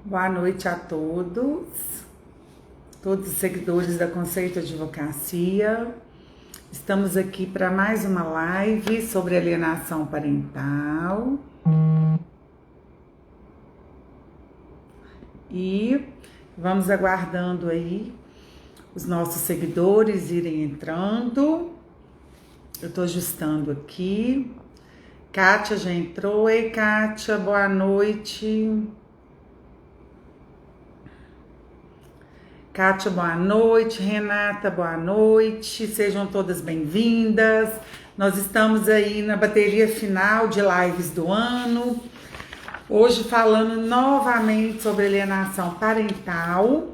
Boa noite a todos os seguidores da Conceito Advocacia. Estamos aqui para mais uma live sobre alienação parental. E vamos aguardando aí os nossos seguidores irem entrando. Eu estou ajustando aqui. Kátia já entrou. Ei, Kátia, boa noite. Kátia, boa noite. Renata, boa noite. Sejam todas bem-vindas. Nós estamos aí na bateria final de lives do ano. Hoje falando novamente sobre alienação parental.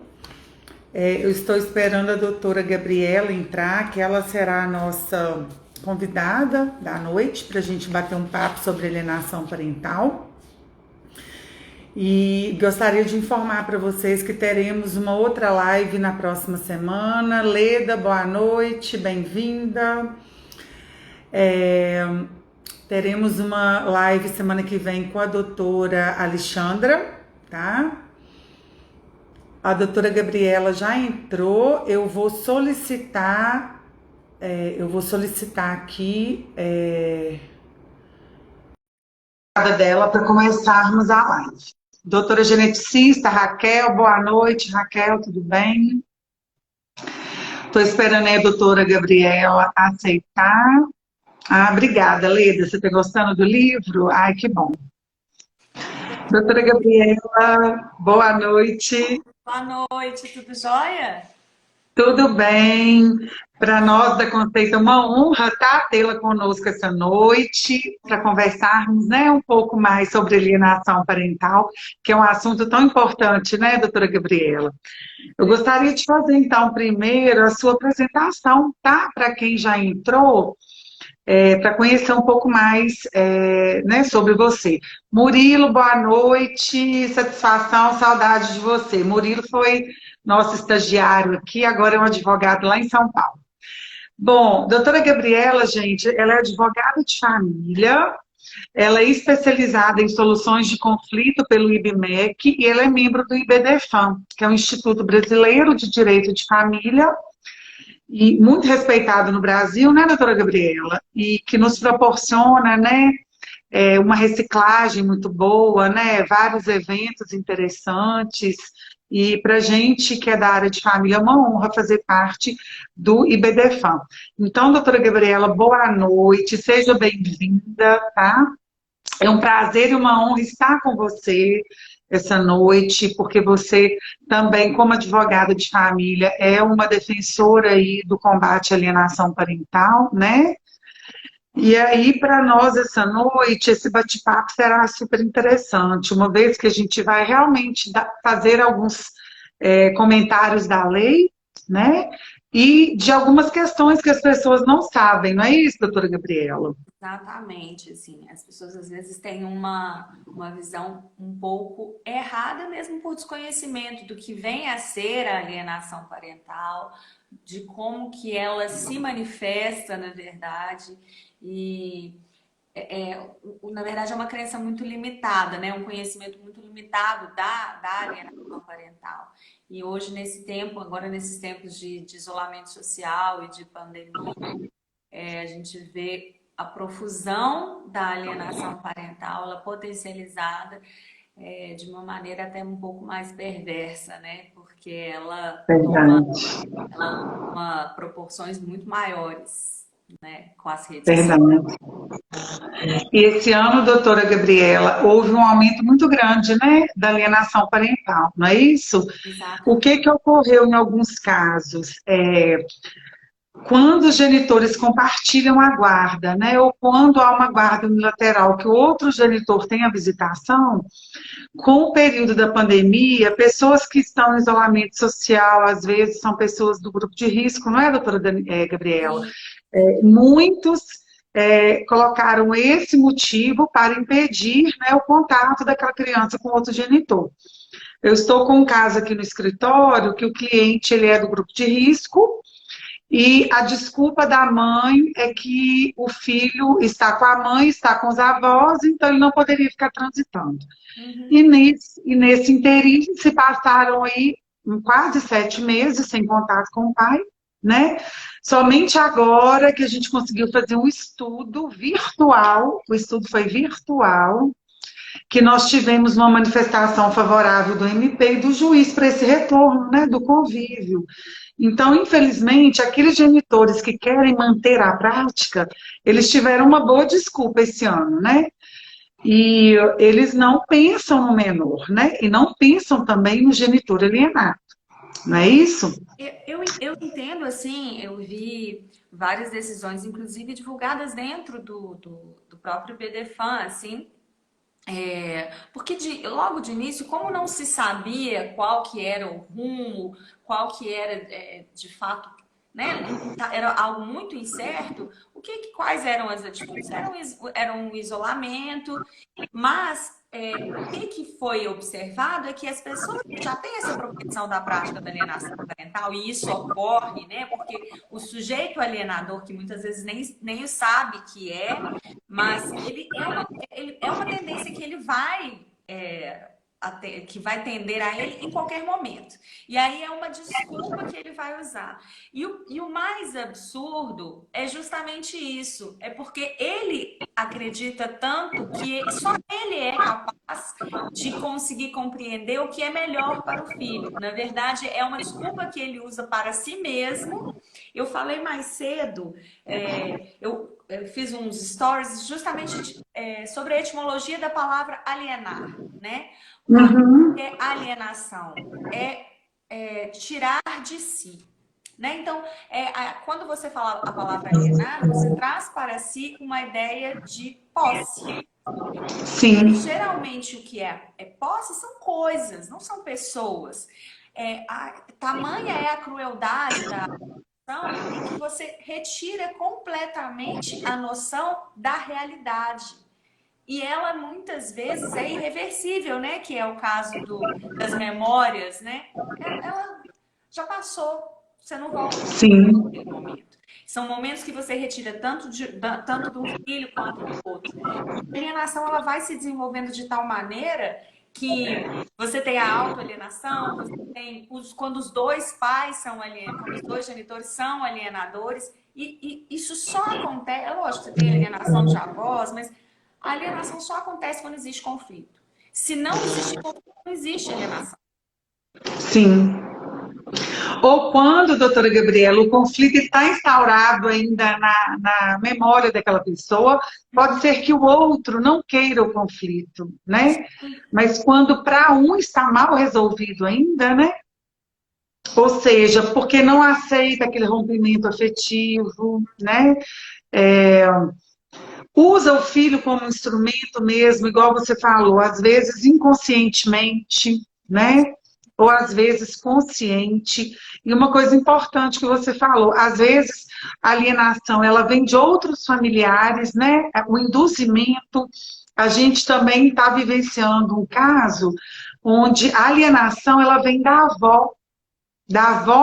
Eu estou esperando a doutora Gabriela entrar, que ela será a nossa convidada da noite para a gente bater um papo sobre alienação parental. E gostaria de informar para vocês que teremos uma outra live na próxima semana. Leda, boa noite, bem-vinda. Teremos uma live semana que vem com a doutora Alexandra, tá? A doutora Gabriela já entrou. Eu vou solicitar aqui dela para começarmos a live. Doutora geneticista Raquel, boa noite. Raquel, tudo bem? Estou esperando aí a doutora Gabriela aceitar. Obrigada, Leda. Você está gostando do livro? Ai, que bom. Doutora Gabriela, boa noite. Boa noite, tudo jóia? Tudo bem? Para nós da Conceito é uma honra, tá, tê-la conosco essa noite para conversarmos, né, um pouco mais sobre alienação parental, que é um assunto tão importante, né, doutora Gabriela? Eu gostaria de fazer, então, primeiro a sua apresentação, tá? Para quem já entrou, para conhecer um pouco mais, né, sobre você. Murilo, boa noite, satisfação, saudade de você. Murilo foi nosso estagiário aqui, agora é um advogado lá em São Paulo. Bom, doutora Gabriela, gente, ela é advogada de família, ela é especializada em soluções de conflito pelo IBMEC e ela é membro do IBDFAM, que é o Instituto Brasileiro de Direito de Família, e muito respeitado no Brasil, né, doutora Gabriela? E que nos proporciona, né, uma reciclagem muito boa, né, vários eventos interessantes. E para a gente que é da área de família, é uma honra fazer parte do IBDFAM. Então, doutora Gabriela, boa noite, seja bem-vinda, tá? É um prazer e uma honra estar com você essa noite, porque você também, como advogada de família, é uma defensora aí do combate à alienação parental, né? E aí, para nós, essa noite, esse bate-papo será super interessante, uma vez que a gente vai realmente fazer alguns comentários da lei, né? E de algumas questões que as pessoas não sabem, não é isso, doutora Gabriela? Exatamente, assim, as pessoas às vezes têm uma visão um pouco errada mesmo por desconhecimento do que vem a ser a alienação parental, de como que ela se manifesta na verdade, e na verdade é uma crença muito limitada, né? Um conhecimento muito limitado da alienação parental. E hoje, nesse tempo, agora nesses tempos de isolamento social e de pandemia, a gente vê a profusão da alienação parental, ela potencializada de uma maneira até um pouco mais perversa, né? Porque Verdade. ela toma proporções muito maiores, né? Com as redes sociais. Verdade. E esse ano, doutora Gabriela, houve um aumento muito grande, né, da alienação parental, não é isso? O Exatamente. que ocorreu em alguns casos? Quando os genitores compartilham a guarda, né, ou quando há uma guarda unilateral que o outro genitor tem a visitação, com o período da pandemia, pessoas que estão em isolamento social, às vezes são pessoas do grupo de risco, não é, doutora Gabriela? Sim. Muitos colocaram esse motivo para impedir, né, o contato daquela criança com outro genitor. Eu estou com um caso aqui no escritório que o cliente ele é do grupo de risco E a desculpa da mãe é que o filho está com a mãe, está com os avós, então ele não poderia ficar transitando. Uhum. E nesse interim se passaram aí quase 7 meses sem contato com o pai, né? Somente agora que a gente conseguiu fazer um estudo virtual, o estudo foi virtual, que nós tivemos uma manifestação favorável do MP e do juiz para esse retorno, né, do convívio. Então, infelizmente, aqueles genitores que querem manter a prática, eles tiveram uma boa desculpa esse ano, né? E eles não pensam no menor, né? E não pensam também no genitor alienado, não é isso? Eu entendo, assim, eu vi várias decisões, inclusive divulgadas dentro do próprio PDFAN, assim, porque logo de início, como não se sabia qual que era o rumo, qual que era de fato, né, era algo muito incerto, quais eram as atitudes? Era um isolamento, mas o que foi observado é que as pessoas que já têm essa propensão da prática da alienação parental, e isso ocorre, né, porque o sujeito alienador, que muitas vezes nem sabe que mas ele é uma tendência que ele vai, que vai tender a ele em qualquer momento. E aí é uma desculpa que ele vai usar. E o mais absurdo é justamente isso. É porque ele acredita tanto que só ele é capaz de conseguir compreender o que é melhor para o filho. Na verdade, é uma desculpa que ele usa para si mesmo. Eu falei mais cedo, eu fiz uns stories justamente sobre a etimologia da palavra alienar, né? Uhum. Alienação é tirar de si, né? Então, quando você fala a palavra alienar, você traz para si uma ideia de posse. E Sim, geralmente o que é posse são coisas, não são pessoas. Tamanha é a crueldade da em que você retira completamente a noção da realidade. E ela muitas vezes é irreversível, né? Que é o caso das memórias, né? Ela já passou, você não volta sim, naquele momento. São momentos que você retira tanto de um filho quanto do outro. A alienação ela vai se desenvolvendo de tal maneira que você tem a autoalienação, você tem quando os dois pais são quando os dois genitores são alienadores, e isso só acontece, é lógico, você tem alienação de avós, mas a alienação só acontece quando existe conflito. Se não existe conflito, não existe alienação. sim. Ou quando, doutora Gabriela, o conflito está instaurado ainda na memória daquela pessoa, pode ser que o outro não queira o conflito, né? Mas quando para um está mal resolvido ainda, né? Ou seja, porque não aceita aquele rompimento afetivo, né? É, usa o filho como instrumento mesmo, igual você falou, às vezes inconscientemente, né? Ou às vezes consciente. E uma coisa importante que você falou, às vezes a alienação ela vem de outros familiares, né? O induzimento. A gente também está vivenciando um caso onde a alienação ela vem da avó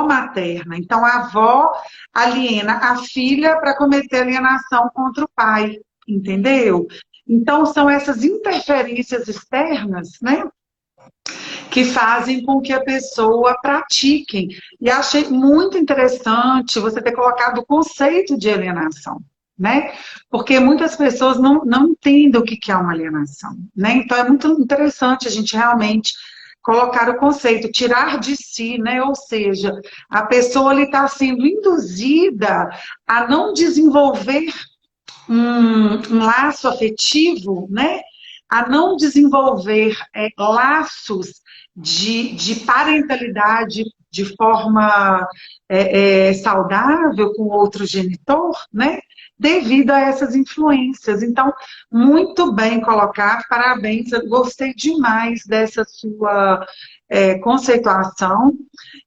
materna. Então a avó aliena a filha para cometer alienação contra o pai, entendeu? Então são essas interferências externas, né? Que fazem com que a pessoa pratique. E achei muito interessante você ter colocado o conceito de alienação, né? Porque muitas pessoas não entendem o que é uma alienação, né? Então é muito interessante a gente realmente colocar o conceito, tirar de si, né? Ou seja, a pessoa está sendo induzida a não desenvolver um laço afetivo, né? A não desenvolver laços de parentalidade de forma saudável com outro genitor, né? Devido a essas influências. Então, muito bem colocado, parabéns, eu gostei demais dessa sua conceituação.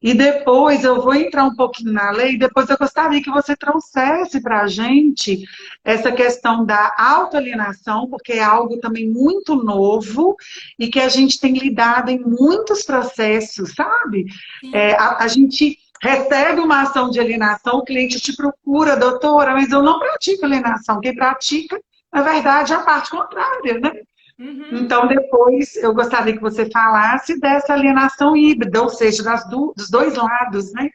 E depois eu vou entrar um pouquinho na lei, depois eu gostaria que você trouxesse para a gente essa questão da autoalienação, porque é algo também muito novo e que a gente tem lidado em muitos processos, sabe? Sim. A gente recebe uma ação de alienação, o cliente te procura, doutora, mas eu não pratico alienação. Quem pratica, na verdade, é a parte contrária, né? Então, depois, eu gostaria que você falasse dessa alienação híbrida, ou seja, dos dois lados, né?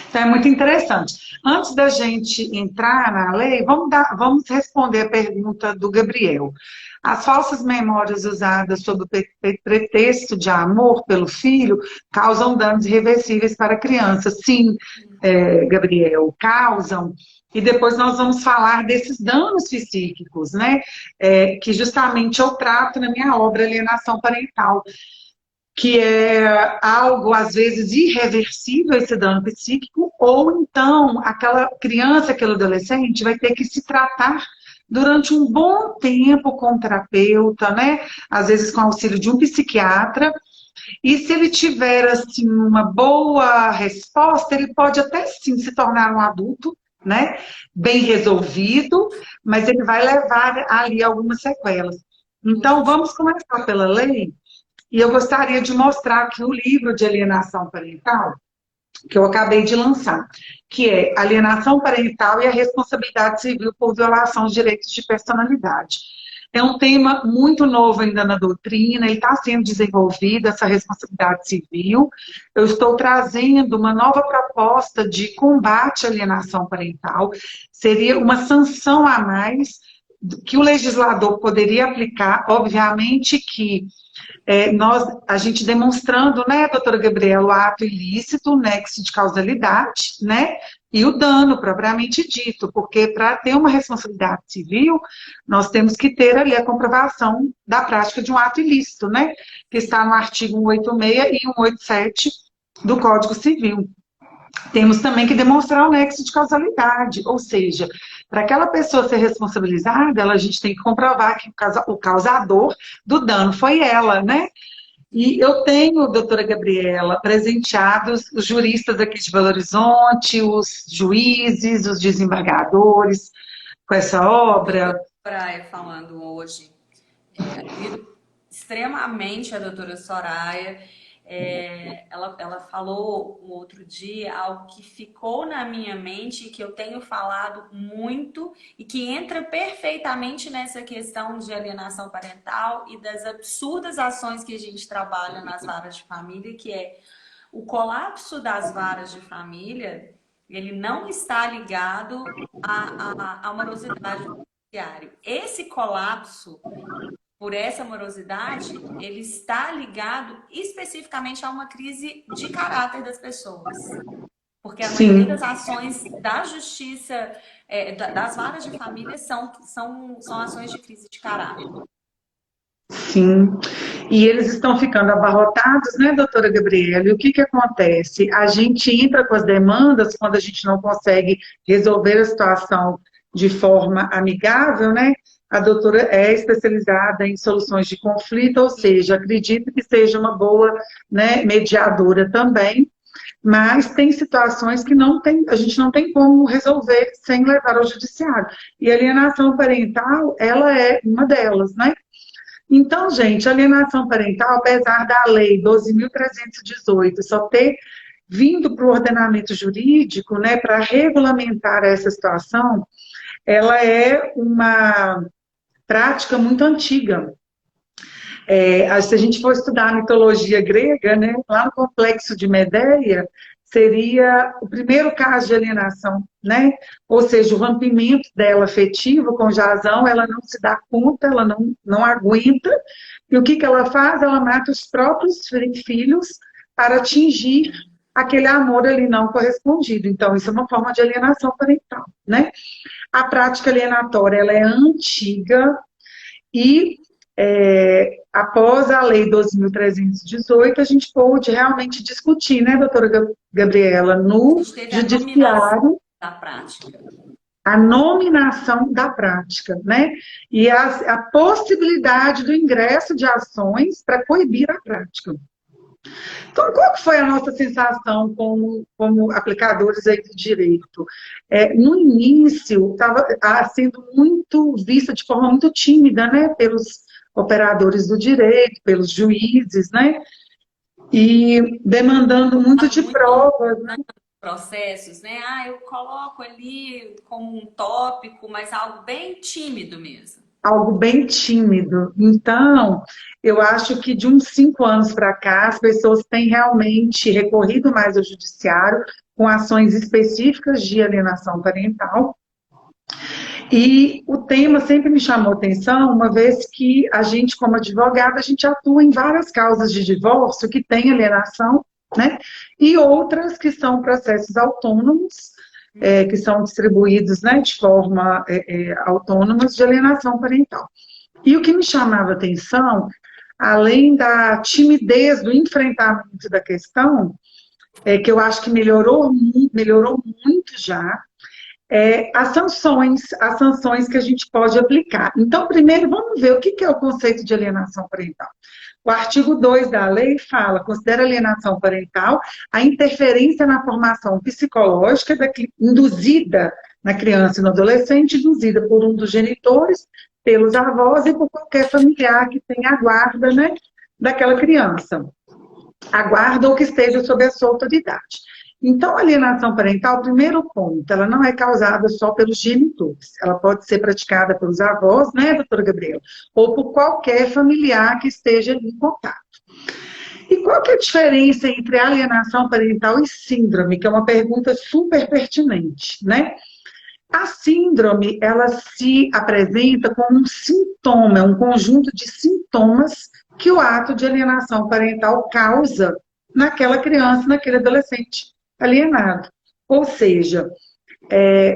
Então, é muito interessante. Antes da gente entrar na lei, vamos responder a pergunta do Gabriel. As falsas memórias usadas sob o pretexto de amor pelo filho causam danos irreversíveis para a criança. Sim, Gabriel, causam. E depois nós vamos falar desses danos psíquicos, né? Que justamente eu trato na minha obra Alienação Parental, que é algo, às vezes, irreversível, esse dano psíquico, ou então aquela criança, aquele adolescente vai ter que se tratar durante um bom tempo com um terapeuta, né? Às vezes com auxílio de um psiquiatra, e se ele tiver, assim, uma boa resposta, ele pode até, sim, se tornar um adulto, né? Bem resolvido, mas ele vai levar ali algumas sequelas. Então, vamos começar pela lei. E eu gostaria de mostrar aqui o livro de alienação parental, que eu acabei de lançar, que é Alienação Parental e a Responsabilidade Civil por Violação dos Direitos de Personalidade. É um tema muito novo ainda na doutrina, ele está sendo desenvolvido, essa responsabilidade civil. Eu estou trazendo uma nova proposta de combate à alienação parental, seria uma sanção a mais que o legislador poderia aplicar, obviamente que a gente demonstrando, né, doutora Gabriela, o ato ilícito, o nexo de causalidade, né, e o dano propriamente dito, porque para ter uma responsabilidade civil, nós temos que ter ali a comprovação da prática de um ato ilícito, né, que está no artigo 186 e 187 do Código Civil. Temos também que demonstrar o nexo de causalidade, ou seja, para aquela pessoa ser responsabilizada, a gente tem que comprovar que o causador do dano foi ela, né? E eu tenho, doutora Gabriela, presenteados os juristas aqui de Belo Horizonte, os juízes, os desembargadores, com essa obra. Soraya falando hoje, extremamente a doutora Soraya. Ela falou um outro dia algo que ficou na minha mente, que eu tenho falado muito e que entra perfeitamente nessa questão de alienação parental e das absurdas ações que a gente trabalha nas varas de família, que é o colapso das varas de família. Ele não está ligado à morosidade do judiciário. Esse colapso por essa morosidade, ele está ligado especificamente a uma crise de caráter das pessoas. Porque a maioria das ações da justiça, das varas de família, são ações de crise de caráter. Sim, e eles estão ficando abarrotados, né, doutora Gabriela? E o que que acontece? A gente entra com as demandas quando a gente não consegue resolver a situação de forma amigável, né? A doutora é especializada em soluções de conflito, ou seja, acredito que seja uma boa, né, mediadora também, mas tem situações que a gente não tem como resolver sem levar ao judiciário. E a alienação parental, ela é uma delas, né? Então, gente, a alienação parental, apesar da lei 12.318 só ter vindo para o ordenamento jurídico, né, para regulamentar essa situação, ela é uma prática muito antiga. Se a gente for estudar a mitologia grega, né, lá no complexo de Medeia, seria o primeiro caso de alienação, né? Ou seja, o rompimento dela afetivo com Jasão, ela não se dá conta, ela não aguenta, e o que que ela faz? Ela mata os próprios filhos para atingir aquele amor ali não correspondido. Então, isso é uma forma de alienação parental, né? A prática alienatória, ela é antiga e após a lei 12.318, a gente pôde realmente discutir, né, doutora Gabriela, no judiciário, da prática. a nominação da prática, né, e a possibilidade do ingresso de ações para coibir a prática. Então, qual que foi a nossa sensação como aplicadores aí do direito? No início, estava sendo muito vista de forma muito tímida, né, pelos operadores do direito, pelos juízes, né? e demandando muito de Muito provas, né? processos, né? Ah, eu coloco ali como um tópico, mas algo bem tímido mesmo. Algo bem tímido. Então, eu acho que de uns 5 anos para cá, as pessoas têm realmente recorrido mais ao judiciário com ações específicas de alienação parental. E o tema sempre me chamou atenção, uma vez que a gente, como advogada, a gente atua em várias causas de divórcio que tem alienação, né? E outras que são processos autônomos, que são distribuídos, né, de forma autônomas de alienação parental. E o que me chamava atenção, além da timidez do enfrentamento da questão, que eu acho que melhorou muito já, as sanções que a gente pode aplicar. Então, primeiro, vamos ver o que é o conceito de alienação parental. O artigo 2 da lei fala, considera alienação parental a interferência na formação psicológica induzida na criança e no adolescente, induzida por um dos genitores, pelos avós e por qualquer familiar que tenha a guarda, né, daquela criança. A guarda ou que esteja sob a sua autoridade. Então, a alienação parental, primeiro ponto, ela não é causada só pelos genitores, ela pode ser praticada pelos avós, né, doutora Gabriela? Ou por qualquer familiar que esteja em contato. E qual que é a diferença entre alienação parental e síndrome? Que é uma pergunta super pertinente, né? A síndrome, ela se apresenta como um sintoma, um conjunto de sintomas que o ato de alienação parental causa naquela criança, naquele adolescente alienado. Ou seja,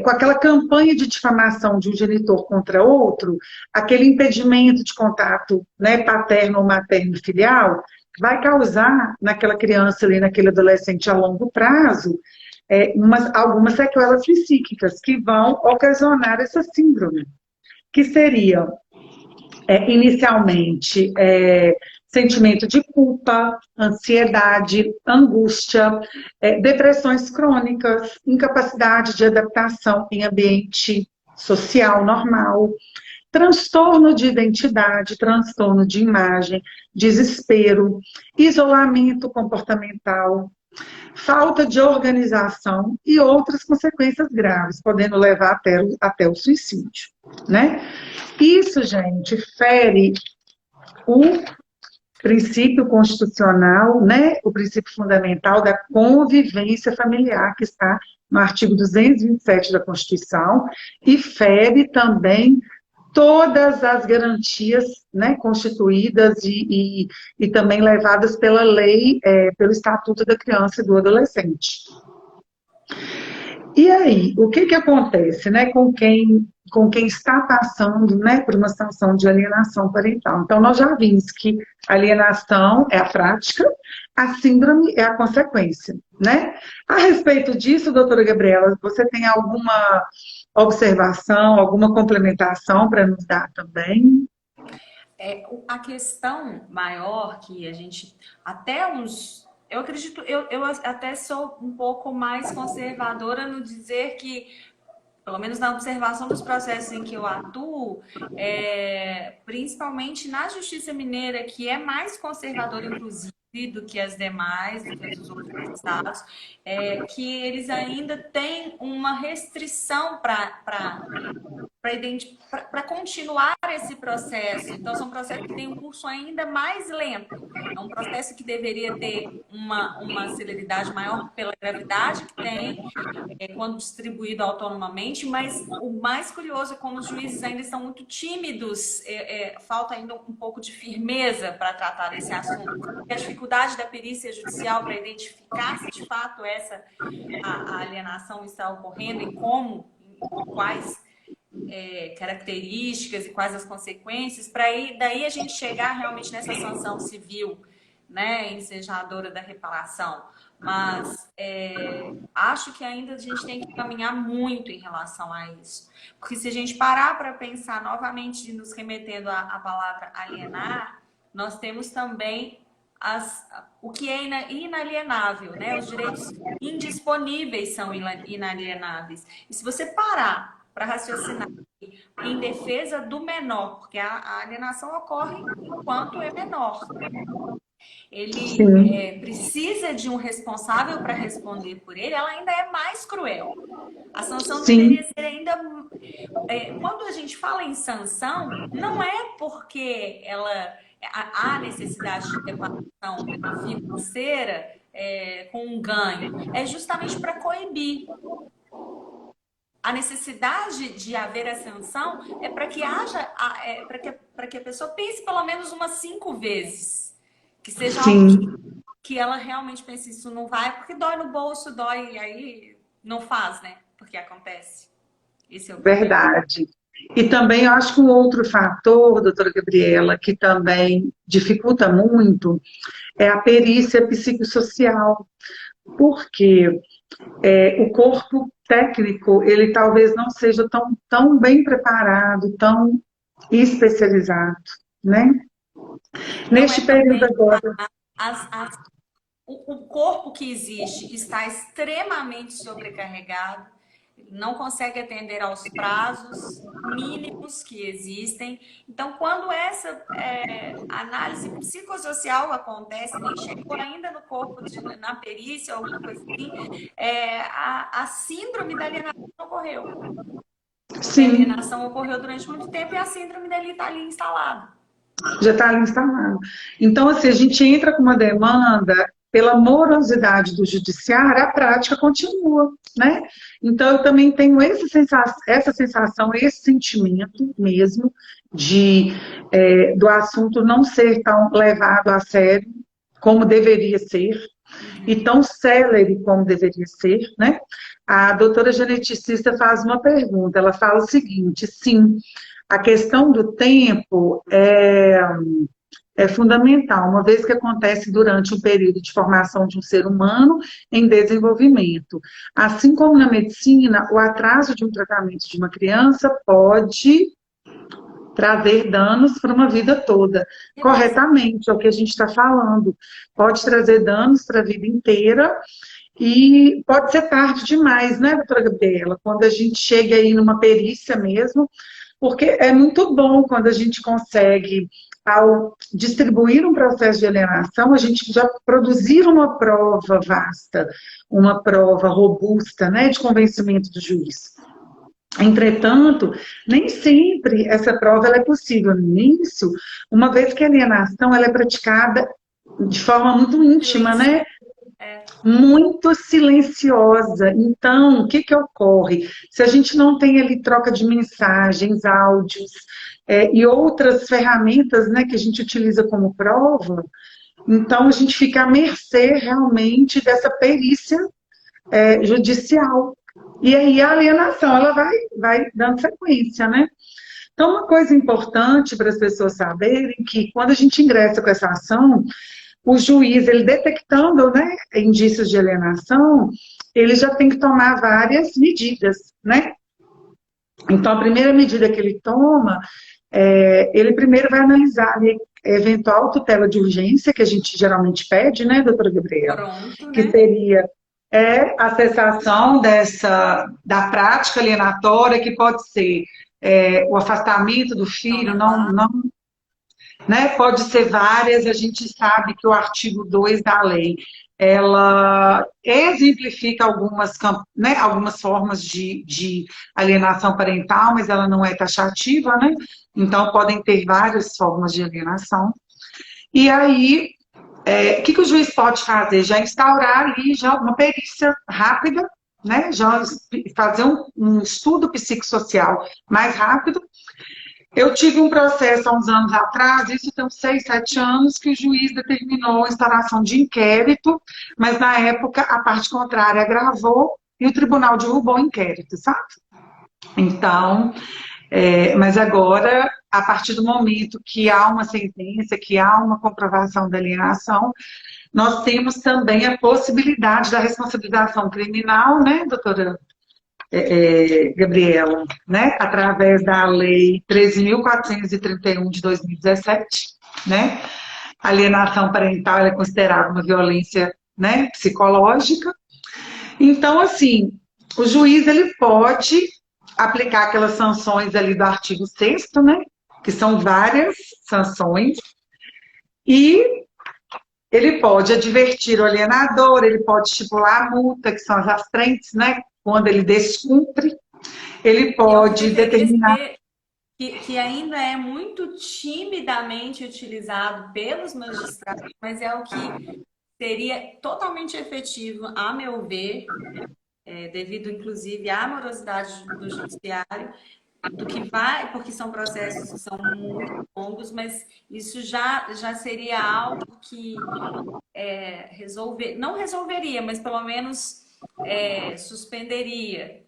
com aquela campanha de difamação de um genitor contra outro, aquele impedimento de contato, né, paterno ou materno filial, vai causar naquela criança ali, naquele adolescente a longo prazo, algumas sequelas psíquicas que vão ocasionar essa síndrome, que seria, inicialmente, sentimento de culpa, ansiedade, angústia, depressões crônicas, incapacidade de adaptação em ambiente social normal, transtorno de identidade, transtorno de imagem, desespero, isolamento comportamental, falta de organização e outras consequências graves, podendo levar até o suicídio, né? Isso, gente, fere o princípio constitucional, né, o princípio fundamental da convivência familiar, que está no artigo 227 da Constituição, e fere também todas as garantias, né, constituídas e também levadas pela lei, pelo Estatuto da Criança e do Adolescente. E aí, o que acontece, né, com quem está passando, né, por uma situação de alienação parental? Então, nós já vimos que a alienação é a prática, a síndrome é a consequência, né? A respeito disso, doutora Gabriela, você tem alguma observação, alguma complementação para nos dar também? A questão maior que a gente, até uns. Eu acredito, eu até sou um pouco mais conservadora no dizer que, pelo menos na observação dos processos em que eu atuo, principalmente na Justiça Mineira, que é mais conservadora, inclusive, do que as demais, do que os outros estados, que eles ainda têm uma restrição para continuar esse processo. Então, são processos que têm um curso ainda mais lento. É um processo que deveria ter uma celeridade maior pela gravidade que tem, quando distribuído autonomamente, mas o mais curioso é como os juízes ainda estão muito tímidos, falta ainda um pouco de firmeza para tratar desse assunto. E a dificuldade da perícia judicial para identificar se de fato a alienação está ocorrendo e como, quais características e quais as consequências, para daí a gente chegar realmente nessa sanção civil, né, ensejadora da reparação. Mas acho que ainda a gente tem que caminhar muito em relação a isso. Porque se a gente parar para pensar novamente, nos remetendo à palavra alienar, nós temos também o que é inalienável, né? Os direitos indisponíveis são inalienáveis. E se você parar para raciocinar em defesa do menor, porque a alienação ocorre enquanto é menor. ele sim, precisa de um responsável para responder por ele, ela ainda é mais cruel. A sanção sim, deveria ser ainda. Quando a gente fala em sanção, não é porque ela há necessidade de ter uma ação financeira com um ganho, é justamente para coibir. A necessidade de haver a sanção é para que haja, para que a pessoa pense pelo menos umas 5 vezes. Que seja algo sim, que ela realmente pense, isso não vai, porque dói no bolso, dói, e aí não faz, né? Porque acontece. Esse é o problema. verdade. E também eu acho que um outro fator, doutora Gabriela, que também dificulta muito, é a perícia psicossocial, porque o corpo técnico, ele talvez não seja tão bem preparado, tão especializado, né? Não é Neste período também agora, as, as, o corpo que existe está extremamente sobrecarregado, não consegue atender aos prazos mínimos que existem. Então, quando essa análise psicossocial acontece, nem chegou ainda no corpo, na perícia, alguma coisa assim, a síndrome da alienação ocorreu. Porque a sim, alienação ocorreu durante muito tempo e a síndrome dele está ali instalada. já está ali instalado. Então, assim, a gente entra com uma demanda pela morosidade do judiciário, a prática continua, né? Então, eu também tenho essa sensação, esse sentimento mesmo do assunto não ser tão levado a sério como deveria ser, e Uhum. tão célere como deveria ser, né? A doutora geneticista faz uma pergunta, ela fala o seguinte: sim, a questão do tempo é fundamental, uma vez que acontece durante um período de formação de um ser humano em desenvolvimento. Assim como na medicina, o atraso de um tratamento de uma criança pode trazer danos para uma vida toda. Corretamente, é o que a gente está falando. Pode trazer danos para a vida inteira e pode ser tarde demais, né, doutora Gabriela? Quando a gente chega aí numa perícia mesmo, porque é muito bom quando a gente consegue, ao distribuir um processo de alienação, a gente já produzir uma prova vasta, uma prova robusta, né, de convencimento do juiz. Entretanto, nem sempre essa prova ela é possível no início, uma vez que a alienação ela é praticada de forma muito íntima, Silêncio. né? Muito silenciosa. Então, o que que ocorre? Se a gente não tem ali troca de mensagens, áudios e outras ferramentas, né, que a gente utiliza como prova, então a gente fica à mercê realmente dessa perícia judicial. E aí a alienação ela vai dando sequência, né? Então, uma coisa importante para as pessoas saberem que quando a gente ingressa com essa ação, o juiz, ele detectando, né, indícios de alienação, ele já tem que tomar várias medidas, né? Então, a primeira medida que ele toma, ele primeiro vai analisar a eventual tutela de urgência, que a gente geralmente pede, né, doutora Gabriela? Pronto, Que né? seria a cessação da prática alienatória, que pode ser o afastamento do Não filho, levar. né? Pode ser várias, a gente sabe que o artigo 2 da lei, ela exemplifica né, algumas formas de alienação parental, mas ela não é taxativa, né? Então, podem ter várias formas de alienação. E aí, o que o juiz pode fazer? Já instaurar ali já uma perícia rápida, né? Já fazer um estudo psicossocial mais rápido. Eu tive um processo há uns anos atrás, isso tem uns 6, 7 anos, que o juiz determinou a instauração de inquérito, mas na época a parte contrária agravou e o tribunal derrubou o inquérito, sabe? Então, mas agora, a partir do momento que há uma sentença, que há uma comprovação da alienação, nós temos também a possibilidade da responsabilização criminal, né, doutora Gabriela, né, através da Lei 13.431 de 2017, né, a alienação parental é considerada uma violência, né, psicológica. Então, assim, o juiz ele pode aplicar aquelas sanções ali do artigo 6º, né, que são várias sanções, e Ele pode advertir o alienador, ele pode estipular a multa, que são as astrentes, né? Quando ele descumpre, ele E é o que pode deveria determinar. ser, que ainda é muito timidamente utilizado pelos magistrados, mas é o que seria totalmente efetivo, a meu ver, devido inclusive à morosidade do judiciário, do que vai, porque são processos que são muito longos, mas isso já seria algo que não resolveria, mas pelo menos suspenderia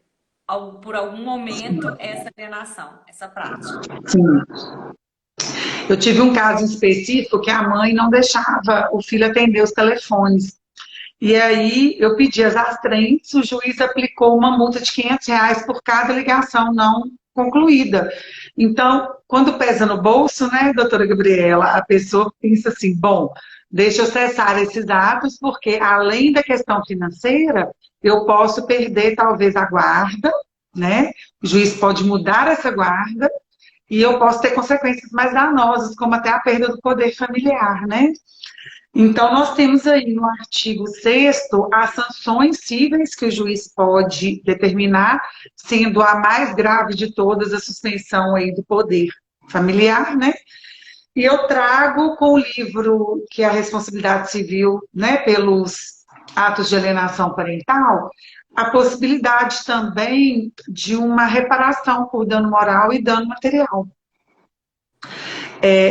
por algum momento essa alienação, essa prática. Sim. Eu tive um caso específico que a mãe não deixava o filho atender os telefones. E aí eu pedi as astrentes, o juiz aplicou uma multa de R$ 500 por cada ligação não concluída. Então, quando pesa no bolso, né, doutora Gabriela, a pessoa pensa assim, bom, deixa eu cessar esses atos, porque além da questão financeira, eu posso perder talvez a guarda, né? O juiz pode mudar essa guarda e eu posso ter consequências mais danosas, como até a perda do poder familiar, né? Então, nós temos aí no artigo 6º as sanções cíveis que o juiz pode determinar, sendo a mais grave de todas a suspensão aí do poder familiar, né? E eu trago com o livro que é a responsabilidade civil, né, pelos atos de alienação parental, a possibilidade também de uma reparação por dano moral e dano material.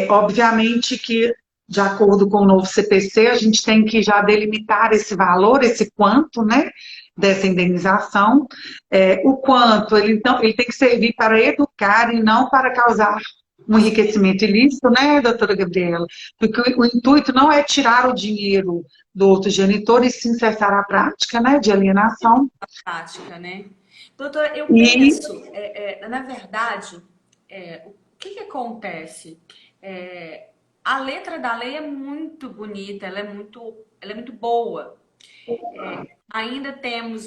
Obviamente que, de acordo com o novo CPC, a gente tem que já delimitar esse valor, esse quanto, né, dessa indenização. O quanto, então, ele tem que servir para educar e não para causar um enriquecimento ilícito, né, doutora Gabriela? Porque o intuito não é tirar o dinheiro do outro genitor e sim cessar a prática, né, de alienação. A prática, né? Doutora, eu E, penso, na verdade, o que acontece? A letra da lei é muito bonita, ela é muito boa. Ainda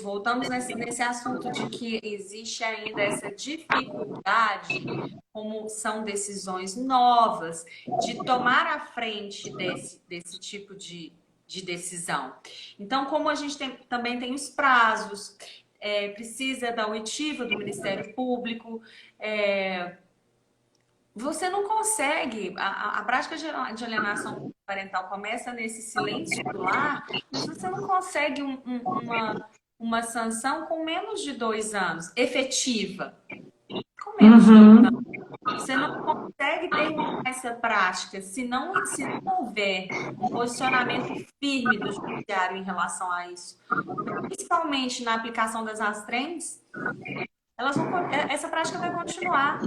voltamos nesse assunto de que existe ainda essa dificuldade, como são decisões novas, de tomar a frente desse tipo de decisão. Então, como a gente também tem os prazos, precisa da oitiva do Ministério Público, você não consegue, a prática de alienação parental começa nesse silêncio do lar, mas você não consegue uma sanção com menos de 2 anos, efetiva. Com menos de 2 anos. Você não consegue terminar essa prática se não houver um posicionamento firme do judiciário em relação a isso. Principalmente na aplicação das astrentes, essa prática vai continuar.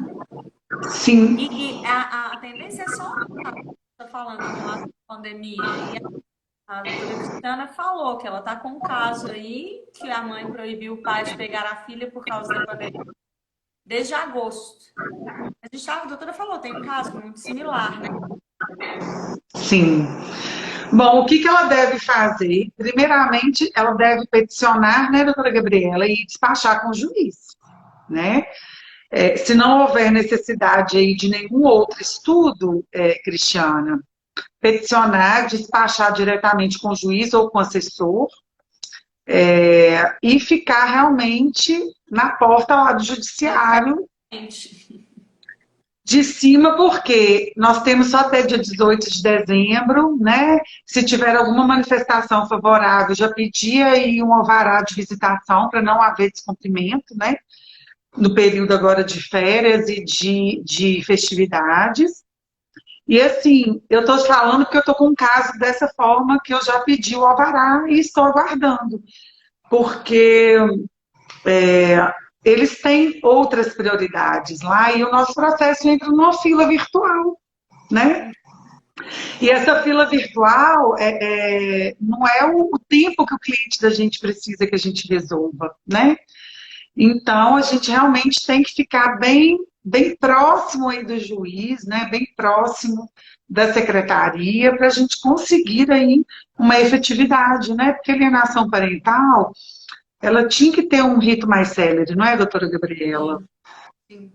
sim. E a tendência é só está falando em relação à pandemia. E a doutora Cristiana falou que ela está com um caso aí que a mãe proibiu o pai de pegar a filha por causa da pandemia desde agosto. A doutora falou, tem um caso muito similar, né? Sim. Bom, o que ela deve fazer? Primeiramente, ela deve peticionar, né, doutora Gabriela, e despachar com o juiz, né? Se não houver necessidade aí de nenhum outro estudo, Cristiana, peticionar, despachar diretamente com o juiz ou com o assessor, e ficar realmente na porta lá do judiciário, de cima, porque nós temos só até dia 18 de dezembro, né? Se tiver alguma manifestação favorável, já pedia aí um alvará de visitação para não haver descumprimento, né? No período agora de férias e de festividades. E assim, eu estou falando porque eu estou com um caso dessa forma que eu já pedi o alvará e estou aguardando. Porque eles têm outras prioridades lá e o nosso processo entra numa fila virtual, né? E essa fila virtual não é o tempo que o cliente da gente precisa que a gente resolva, né? Então, a gente realmente tem que ficar bem, bem próximo aí do juiz, né? Bem próximo da secretaria para a gente conseguir aí uma efetividade, né? Porque a alienação parental, ela tinha que ter um rito mais célere, não é, doutora Gabriela? Sim.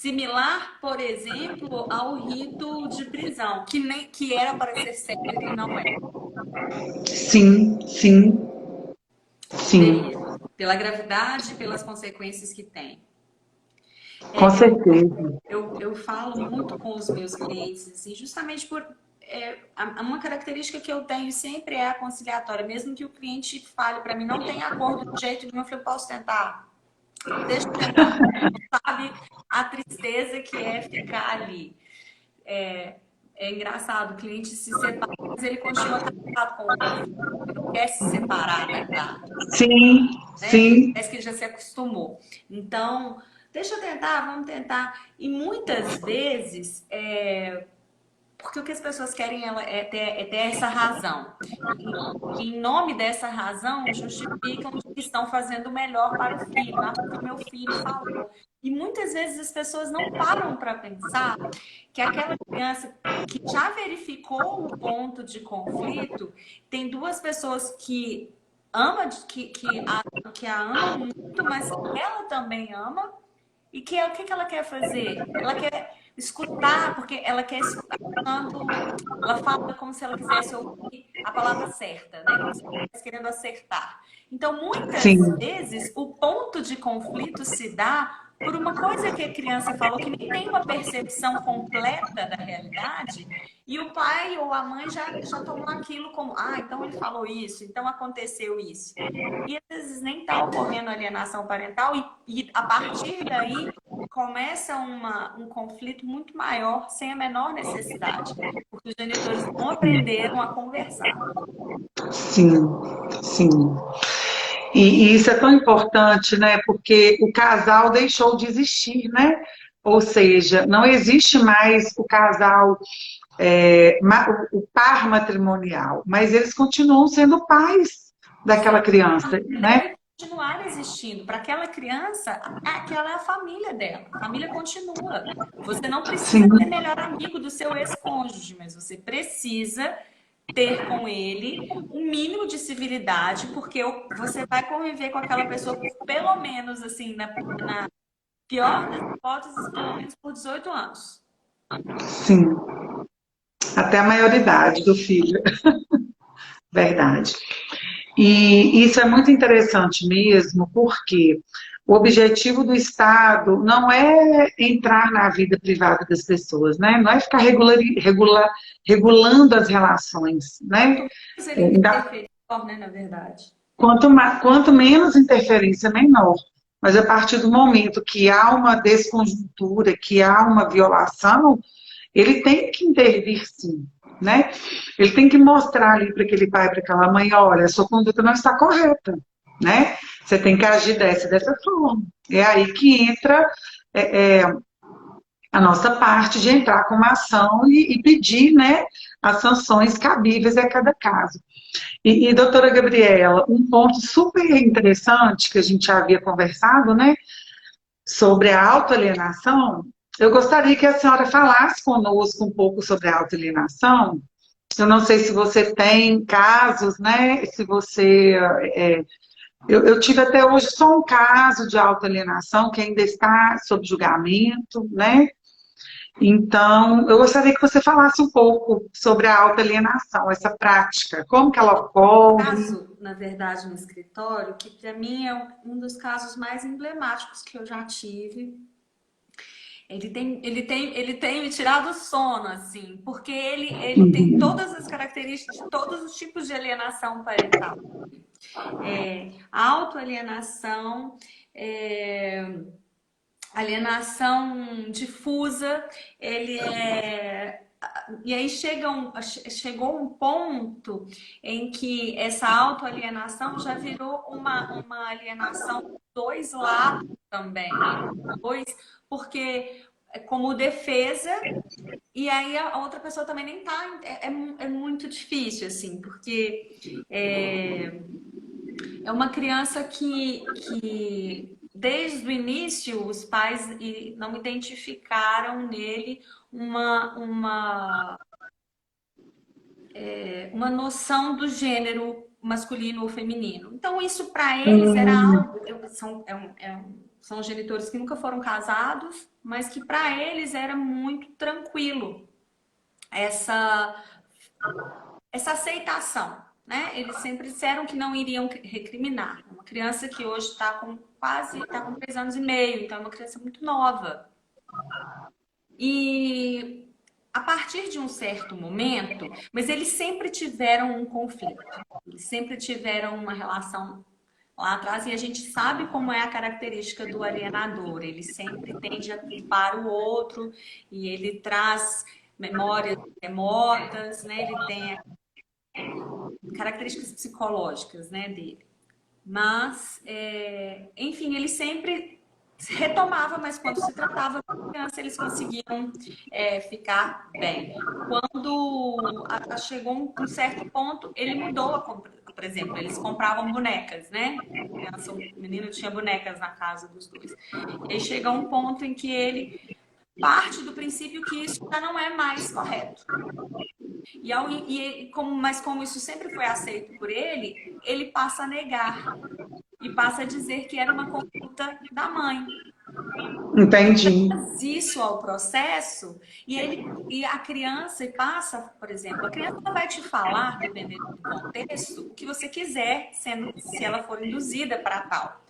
Similar, por exemplo, ao rito de prisão, que era para ser sério e não é. Sim, sim, sim, Pela gravidade e pelas consequências que tem. com É, certeza. eu falo muito com os meus clientes, assim, justamente por uma característica que eu tenho sempre é a conciliatória. Mesmo que o cliente fale para mim, não tem acordo de jeito nenhum, eu falei, posso tentar? Deixa eu tentar. Sabe a tristeza que é ficar ali. É engraçado, o cliente se separa, mas ele continua casado com outra pessoa. Ele não quer se separar daquela, Sim, né? sim, Parece que ele já se acostumou. Então, deixa eu tentar, vamos tentar. E muitas vezes, porque o que as pessoas querem é ter essa razão. E em nome dessa razão, justificam que estão fazendo o melhor para o filho. Ah, porque o meu filho falou. E muitas vezes as pessoas não param para pensar que aquela criança que já verificou o ponto de conflito, tem duas pessoas que que a amam muito, mas que ela também ama, e que é o que ela quer fazer? Ela quer escutar, porque ela quer escutar quando ela fala como se ela quisesse ouvir a palavra certa, né? Como se ela estivesse querendo acertar. Então, muitas sim, vezes, o ponto de conflito se dá por uma coisa que a criança falou que nem tem uma percepção completa da realidade, e o pai ou a mãe já tomou aquilo como, ah, então ele falou isso, então aconteceu isso. E às vezes nem está ocorrendo alienação parental, e a partir daí começa um conflito muito maior, sem a menor necessidade, porque os genitores não aprenderam a conversar. sim, sim. E isso é tão importante, né? Porque o casal deixou de existir, né? Ou seja, não existe mais o casal, o par matrimonial, mas eles continuam sendo pais daquela criança, né? Deve continuar existindo. Para aquela criança, aquela é a família dela. A família continua. Você não precisa Sim, ser melhor amigo do seu ex-cônjuge, mas você precisa ter com ele um mínimo de civilidade, porque você vai conviver com aquela pessoa por pelo menos, assim, na pior das hipóteses, pelo menos por 18 anos. sim. Até a maioridade do filho, verdade. E isso é muito interessante mesmo, porque o objetivo do Estado não é entrar na vida privada das pessoas, né? Não é ficar regulando as relações, né? Mas ele interfere, né, na verdade. Quanto menos interferência, menor. Mas a partir do momento que há uma desconjuntura, que há uma violação, ele tem que intervir sim, né? Ele tem que mostrar ali para aquele pai, para aquela mãe, olha, a sua conduta não está correta, né? Você tem que agir dessa forma. É aí que entra é, é, a nossa parte de entrar com uma ação e pedir, né, as sanções cabíveis a cada caso. E, doutora Gabriela, um ponto super interessante que a gente já havia conversado, né, sobre a autoalienação, eu gostaria que a senhora falasse conosco um pouco sobre a autoalienação. Eu não sei se você tem casos, né? Se você. Eu tive até hoje só um caso de autoalienação que ainda está sob julgamento, né? Então, eu gostaria que você falasse um pouco sobre a autoalienação, essa prática, como que ela ocorre. Caso, na verdade, no escritório, que para mim é um dos casos mais emblemáticos que eu já tive. Ele tem me tirado o sono, assim, porque ele tem Uhum. todas as características de todos os tipos de alienação parental. A autoalienação, alienação difusa, ele é. E aí chegou um ponto em que essa autoalienação já virou uma alienação dos dois lados também. Dois, porque como defesa, e aí a outra pessoa também nem tá. É muito difícil, assim, porque é uma criança que desde o início os pais não identificaram nele uma noção do gênero masculino ou feminino. Então, isso para eles era Hum, algo. são genitores que nunca foram casados, mas que para eles era muito tranquilo essa aceitação, né? Eles sempre disseram que não iriam recriminar. Uma criança que hoje está com 3 anos e meio, então é uma criança muito nova. E a partir de um certo momento, mas eles sempre tiveram um conflito, eles sempre tiveram uma relação lá atrás, e a gente sabe como é a característica do alienador. Ele sempre tende a culpar o outro, e ele traz memórias remotas, né? Ele tem características psicológicas, né, dele. Mas, enfim, ele sempre retomava, mas quando se tratava de criança, eles conseguiam ficar bem. Quando chegou um certo ponto, ele mudou a compra. Por exemplo, eles compravam bonecas, né? O menino tinha bonecas na casa dos dois. E aí chega um ponto em que ele parte do princípio que isso já não é mais correto. Mas como isso sempre foi aceito por ele, ele passa a negar e passa a dizer que era uma conduta da mãe. Entendi. Traz isso ao processo e a criança passa, por exemplo, a criança vai te falar, dependendo do contexto, o que você quiser, se ela for induzida para tal.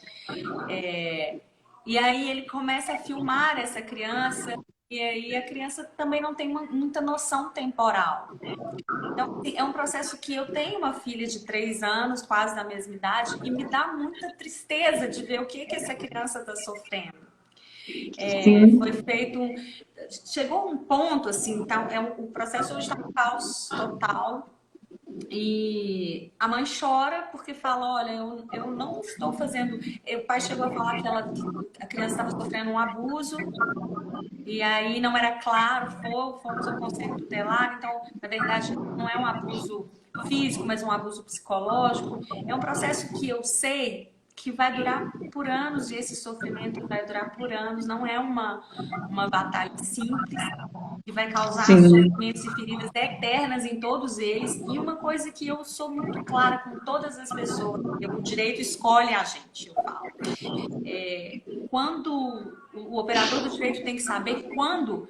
E aí ele começa a filmar essa criança, e aí a criança também não tem muita noção temporal. Então, é um processo que eu tenho uma filha de 3 anos, quase da mesma idade, e me dá muita tristeza de ver o que essa criança está sofrendo. Foi feito chegou um ponto assim, tá, o processo hoje está em caos total, e a mãe chora porque fala, olha, eu não estou fazendo. O pai chegou a falar que a criança estava sofrendo um abuso, e aí não era claro, fomos ao conselho tutelar, então na verdade não é um abuso físico, mas um abuso psicológico. É um processo que eu sei que vai durar por anos, e esse sofrimento vai durar por anos, não é uma batalha simples, que vai causar sofrimentos e feridas eternas em todos eles. E uma coisa que eu sou muito clara com todas as pessoas, o direito escolhe a gente, eu falo. Quando o operador do direito tem que saber quando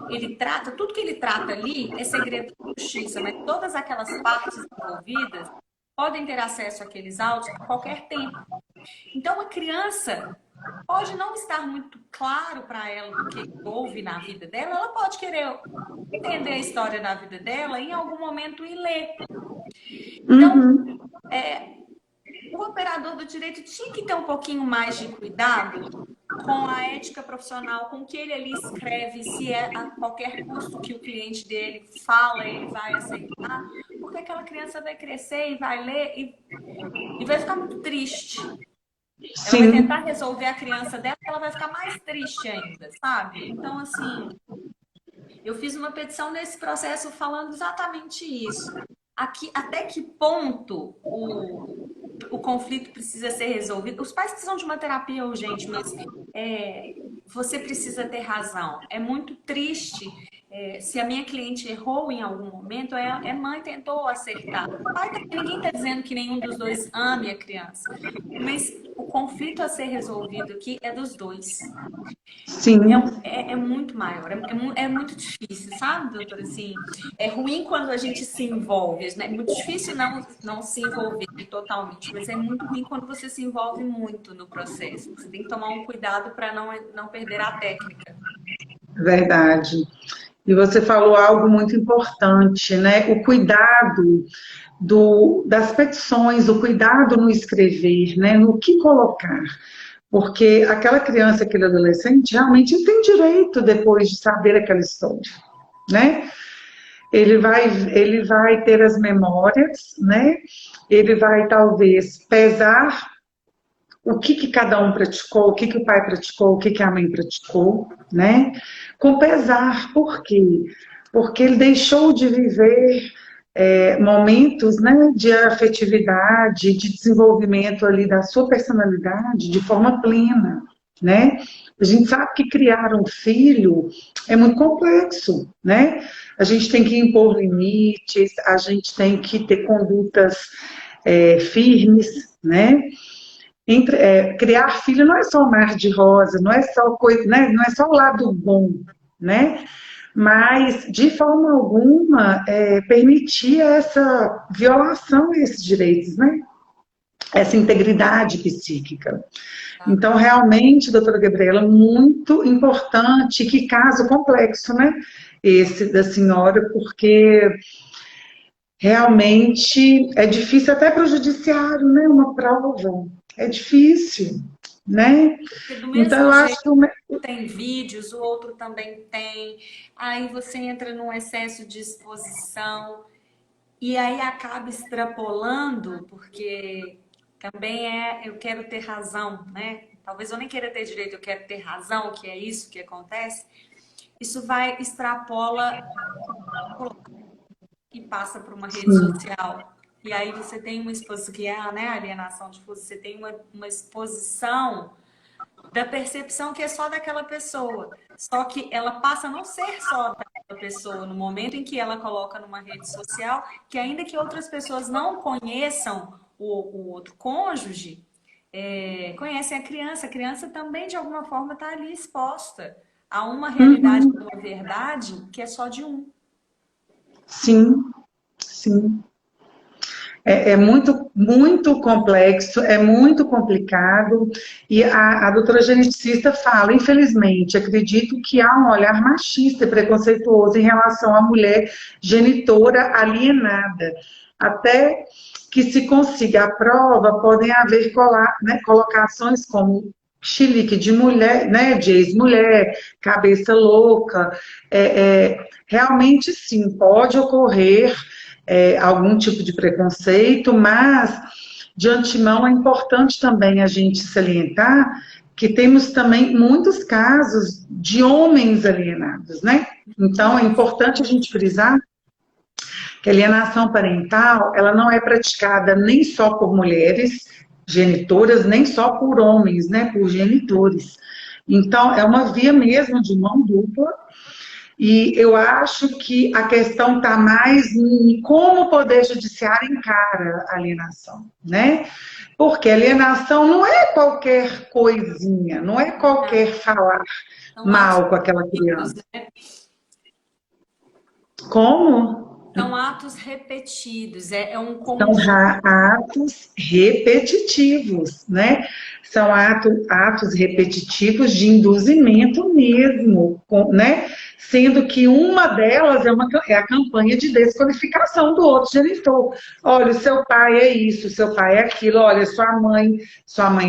ele trata, tudo que ele trata ali é segredo de justiça, mas todas aquelas partes envolvidas podem ter acesso àqueles autos a qualquer tempo. Então, a criança pode não estar muito claro para ela o que houve na vida dela, ela pode querer entender a história da vida dela em algum momento e ler. Então, o operador do direito tinha que ter um pouquinho mais de cuidado com a ética profissional, com o que ele ali escreve, se é a qualquer custo que o cliente dele fala, ele vai aceitar, porque aquela criança vai crescer e vai ler e vai ficar muito triste. Ela vai tentar resolver a criança dela, ela vai ficar mais triste ainda, sabe? Então, assim, eu fiz uma petição nesse processo falando exatamente isso. Até que ponto o conflito precisa ser resolvido? Os pais precisam de uma terapia urgente, mas você precisa ter razão. É muito triste. Se a minha cliente errou em algum momento, a mãe tentou acertar. O pai, ninguém está dizendo que nenhum dos dois ame a criança, mas o conflito a ser resolvido aqui é dos dois. Sim. É muito maior, é muito difícil, sabe, doutora? Assim, é ruim quando a gente se envolve, né? É muito difícil não se envolver totalmente, mas é muito ruim quando você se envolve muito no processo. Você tem que tomar um cuidado para não perder a técnica. Verdade. E você falou algo muito importante, né? O cuidado das petições, o cuidado no escrever, né? No que colocar. Porque aquela criança, aquele adolescente, realmente tem direito depois de saber aquela história, né? Ele vai ter as memórias, né? Ele vai talvez pesar o que cada um praticou, o que o pai praticou, o que a mãe praticou, né? Com pesar, por quê? Porque ele deixou de viver momentos, né, de afetividade, de desenvolvimento ali da sua personalidade de forma plena, né? A gente sabe que criar um filho é muito complexo, né? A gente tem que impor limites, a gente tem que ter condutas firmes, né? criar filho não é só um mar de rosa, não é só coisa, né? Não é só o lado bom, né? Mas, de forma alguma, permitia essa violação a esses direitos, né? Essa integridade psíquica. Então, realmente, doutora Gabriela, muito importante, que caso complexo, né? Esse da senhora, porque realmente é difícil até para o judiciário, né? Uma prova. É difícil, né? Porque do Então, mesmo eu jeito acho que tem vídeos, o outro também tem. Aí você entra num excesso de exposição e aí acaba extrapolando, porque também eu quero ter razão, né? Talvez eu nem queira ter direito, eu quero ter razão, que é isso que acontece. Isso extrapola e passa para uma rede sim. social. E aí você tem uma exposição, que é a, né, alienação difusa, você tem uma exposição da percepção que é só daquela pessoa. Só que ela passa a não ser só daquela pessoa no momento em que ela coloca numa rede social, que ainda que outras pessoas não conheçam o outro cônjuge, conhecem a criança também de alguma forma está ali exposta a uma realidade, Uhum. uma verdade que é só de um. Sim, sim. É muito, muito complexo, é muito complicado, e a doutora geneticista fala, infelizmente, acredito que há um olhar machista e preconceituoso em relação à mulher genitora alienada. Até que se consiga a prova, podem haver colocações como chilique de mulher, né, de ex-mulher, cabeça louca. Realmente, sim, pode ocorrer algum tipo de preconceito, mas de antemão é importante também a gente salientar que temos também muitos casos de homens alienados, né? Então é importante a gente frisar que a alienação parental, ela não é praticada nem só por mulheres genitoras, nem só por homens, né, por genitores. Então, é uma via mesmo de mão dupla, e eu acho que a questão está mais em como o Poder Judiciário encara a alienação, né? Porque alienação não é qualquer coisinha, não é qualquer falar São atos mal com aquela repetidos, criança. né? Como? São atos repetidos, é um São conjunto. atos repetitivos, né? São atos repetitivos de induzimento mesmo, né? Sendo que uma delas é a campanha de desqualificação do outro genitor. Olha, o seu pai é isso, o seu pai é aquilo, olha, sua mãe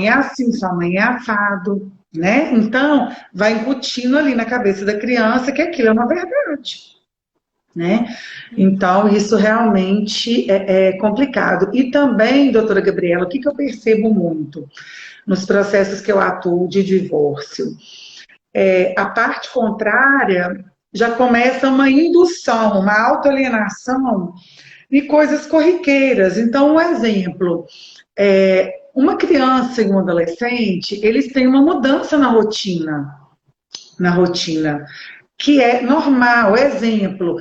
é assim, sua mãe é assado, né? Então, vai incutindo ali na cabeça da criança que aquilo é uma verdade, né? Então, isso realmente é complicado. E também, doutora Gabriela, o que eu percebo muito nos processos que eu atuo de divórcio? A parte contrária já começa uma indução, uma autoalienação de coisas corriqueiras. Então, um exemplo, uma criança e um adolescente, eles têm uma mudança na rotina, que é normal. Exemplo,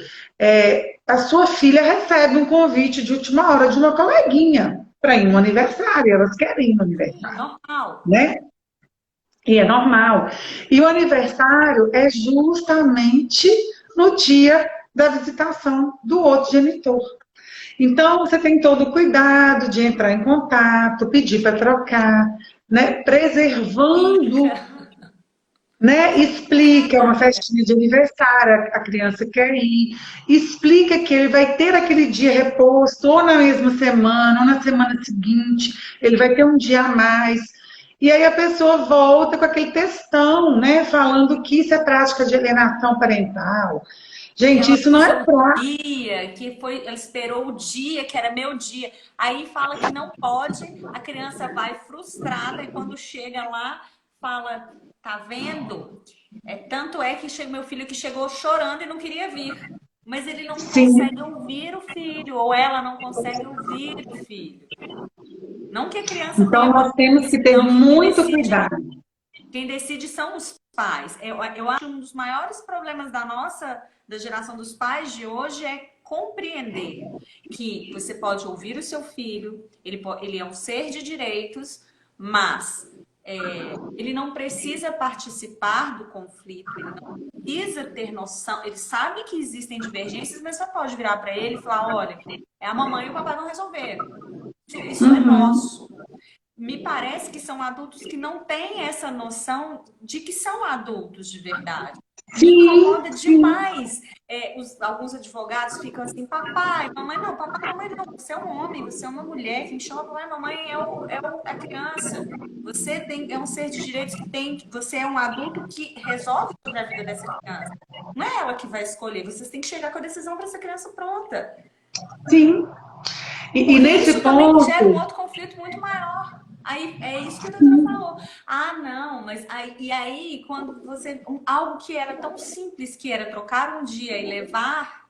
a sua filha recebe um convite de última hora de uma coleguinha para ir no aniversário, elas querem ir no aniversário, Normal. né? E é normal. E o aniversário é justamente no dia da visitação do outro genitor. Então, você tem todo o cuidado de entrar em contato, pedir para trocar, né? Preservando, Fica. né? Explica, é uma festinha de aniversário, a criança quer ir, explica que ele vai ter aquele dia reposto, ou na mesma semana, ou na semana seguinte, ele vai ter um dia a mais. E aí a pessoa volta com aquele textão, né? Falando que isso é prática de alienação parental. Que Gente, ela isso não é usou o prática. dia, ela esperou o dia que era meu dia. Aí fala que não pode, a criança vai frustrada e quando chega lá, fala, tá vendo? Tanto é que meu filho que chegou chorando e não queria vir. Mas ele não Sim. consegue ouvir o filho, ou ela não consegue ouvir o filho. Não que a criança Então, tenha nós tomado temos que ter decisão, muito cuidado. quem decide são os pais. Eu acho que um dos maiores problemas da geração dos pais de hoje é compreender que você pode ouvir o seu filho, ele é um ser de direitos, mas ele não precisa participar do conflito, ele não precisa ter noção, ele sabe que existem divergências, mas você pode virar para ele e falar, olha, é a mamãe e o papai não resolveram. Isso é nosso. Me parece que são adultos que não têm essa noção de que são adultos de verdade. Me incomoda demais. Alguns advogados ficam assim, papai, mamãe não, você é um homem, você é uma mulher, quem chama papai e mamãe é a criança. Você é um ser de direitos você é um adulto que resolve sobre a vida dessa criança. Não é ela que vai escolher, vocês têm que chegar com a decisão para essa criança pronta. Sim. E nesse isso ponto... também gera um outro conflito muito maior. Aí é isso que a doutora falou. Ah, não, mas aí quando algo que era tão simples, que era trocar um dia e levar,